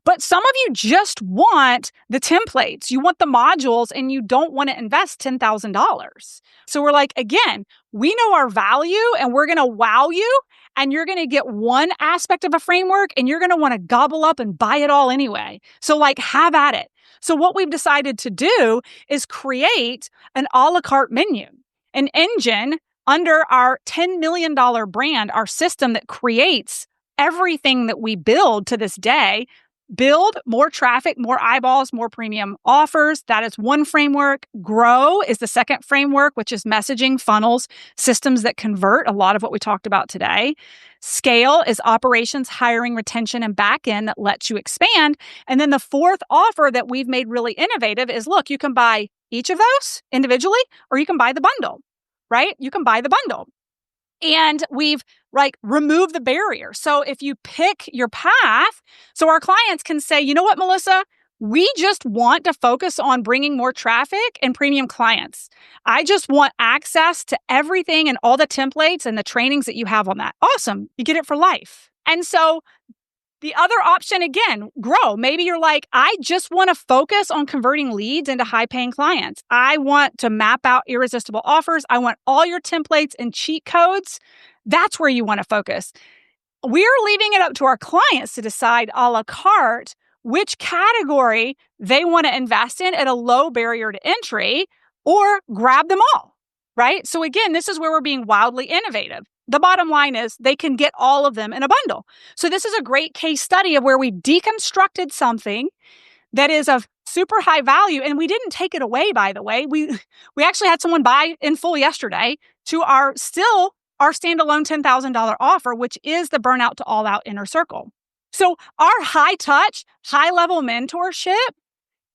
But some of you just want the templates. You want the modules and you don't want to invest $10,000. So we're like, again, we know our value and we're going to wow you. And you're going to get one aspect of a framework and you're going to want to gobble up and buy it all anyway. So like, have at it. So what we've decided to do is create an a la carte menu, an engine under our $10 million brand, our system that creates everything that we build to this day. Build more traffic, more eyeballs, more premium offers. That is one framework. Grow is the second framework, which is messaging, funnels, systems that convert, a lot of what we talked about today. Scale is operations, hiring, retention, and back end that lets you expand. And then the fourth offer that we've made really innovative is, look, you can buy each of those individually, or you can buy the bundle, right? You can buy the bundle. And we've removed the barrier. So if you pick your path, so our clients can say, you know what, Melissa, we just want to focus on bringing more traffic and premium clients. I just want access to everything and all the templates and the trainings that you have on that. Awesome. You get it for life. And so the other option, again, grow. Maybe you're like, I just want to focus on converting leads into high-paying clients. I want to map out irresistible offers. I want all your templates and cheat codes. That's where you want to focus. We're leaving it up to our clients to decide a la carte which category they want to invest in at a low barrier to entry or grab them all, right? So again, this is where we're being wildly innovative. The bottom line is they can get all of them in a bundle. So this is a great case study of where we deconstructed something that is of super high value. And we didn't take it away, by the way. We actually had someone buy in full yesterday to our standalone $10,000 offer, which is the Burnout to All Out Inner Circle. So our high touch, high level mentorship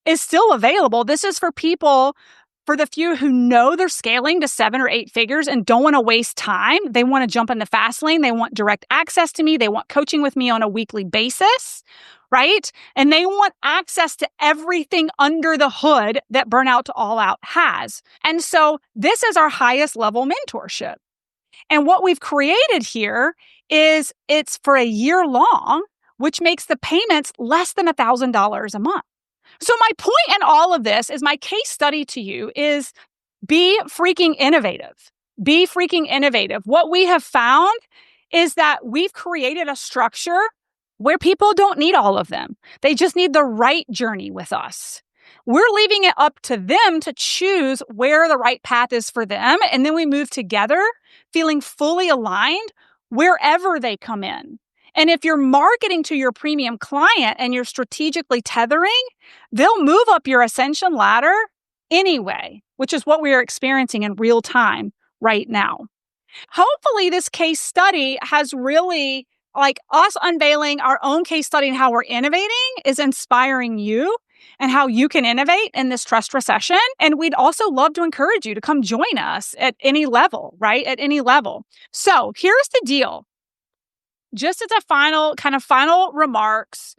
is still available. This is for people, for the few who know they're scaling to 7 or 8 figures and don't want to waste time. They want to jump in the fast lane. They want direct access to me. They want coaching with me on a weekly basis, right? And they want access to everything under the hood that Burnout to All Out has. And so this is our highest level mentorship. And what we've created here is it's for a year long, which makes the payments less than $1,000 a month. So my point in all of this is my case study to you is be freaking innovative. Be freaking innovative. What we have found is that we've created a structure where people don't need all of them. They just need the right journey with us. We're leaving it up to them to choose where the right path is for them. And then we move together, feeling fully aligned wherever they come in. And if you're marketing to your premium client and you're strategically tethering, they'll move up your ascension ladder anyway, which is what we are experiencing in real time right now. Hopefully, this case study has really, us unveiling our own case study and how we're innovating is inspiring you. and how you can innovate in this trust recession. And we'd also love to encourage you to come join us at any level, right? At any level. So here's the deal. Just as a final remarks,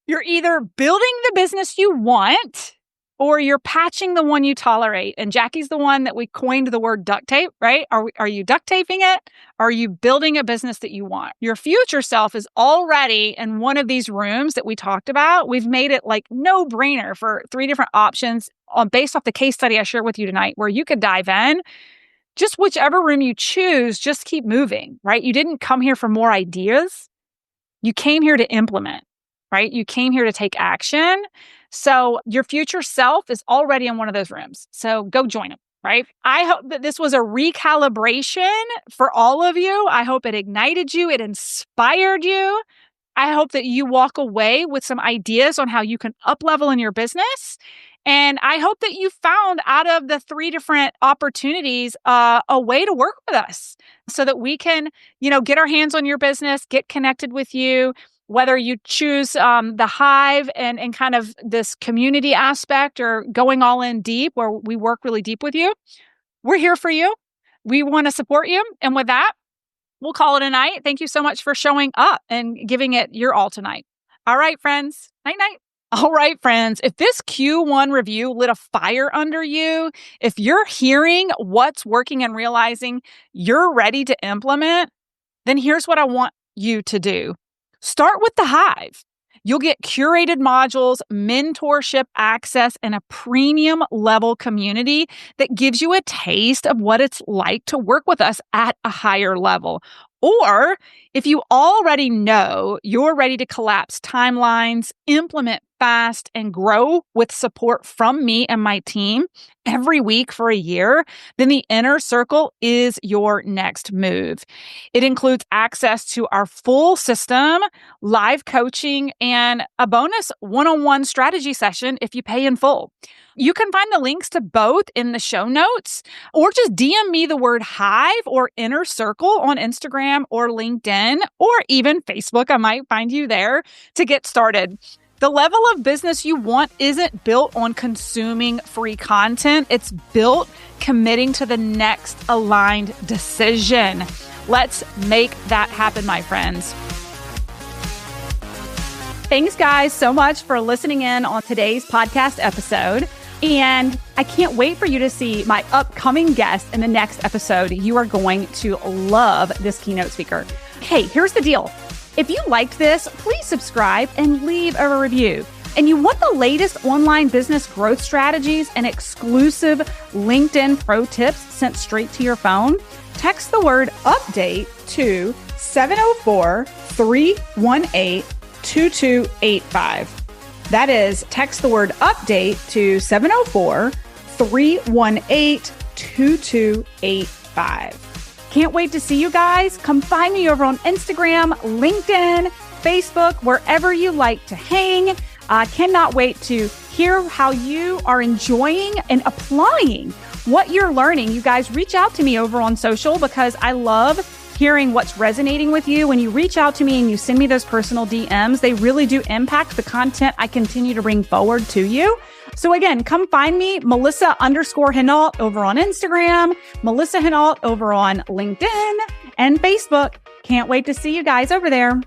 you're either building the business you want or you're patching the one you tolerate. And Jackie's the one that we coined the word duct tape, right? Are you duct taping it? Are you building a business that you want? Your future self is already in one of these rooms that we talked about. We've made it like no brainer for 3 different options based off the case study I shared with you tonight, where you could dive in. Just whichever room you choose, just keep moving, right? You didn't come here for more ideas. You came here to implement, right? You came here to take action. So your future self is already in one of those rooms. So go join them, right? I hope that this was a recalibration for all of you. I hope it ignited you. It inspired you. I hope that you walk away with some ideas on how you can up-level in your business. And I hope that you found out of the 3 different opportunities a way to work with us so that we can, get our hands on your business, get connected with you. Whether you choose the Hive and kind of this community aspect or going all in deep where we work really deep with you, we're here for you. We want to support you. And with that, we'll call it a night. Thank you so much for showing up and giving it your all tonight. All right, friends. Night-night. All right, friends. If this Q1 review lit a fire under you, if you're hearing what's working and realizing you're ready to implement, then here's what I want you to do. Start with the Hive. You'll get curated modules, mentorship access, and a premium level community that gives you a taste of what it's like to work with us at a higher level. Or if you already know you're ready to collapse timelines, implement fast, and grow with support from me and my team every week for a year, then the Inner Circle is your next move. It includes access to our full system, live coaching, and a bonus one-on-one strategy session if you pay in full. You can find the links to both in the show notes, or just DM me the word Hive or Inner Circle on Instagram or LinkedIn, or even Facebook. I might find you there to get started. The level of business you want isn't built on consuming free content. It's built committing to the next aligned decision. Let's make that happen, my friends. Thanks, guys, so much for listening in on today's podcast episode. And I can't wait for you to see my upcoming guest in the next episode. You are going to love this keynote speaker. Hey, here's the deal. If you liked this, please subscribe and leave a review. And you want the latest online business growth strategies and exclusive LinkedIn pro tips sent straight to your phone? Text the word update to 704-318-2285. That is, text the word update to 704-318-2285. Can't wait to see you guys. Come find me over on Instagram, LinkedIn, Facebook, wherever you like to hang. Cannot wait to hear how you are enjoying and applying what you're learning. You guys reach out to me over on social because I love hearing what's resonating with you. When you reach out to me and you send me those personal DMs, they really do impact the content I continue to bring forward to you. So again, come find me, Melissa_Henault over on Instagram, Melissa Henault over on LinkedIn and Facebook. Can't wait to see you guys over there.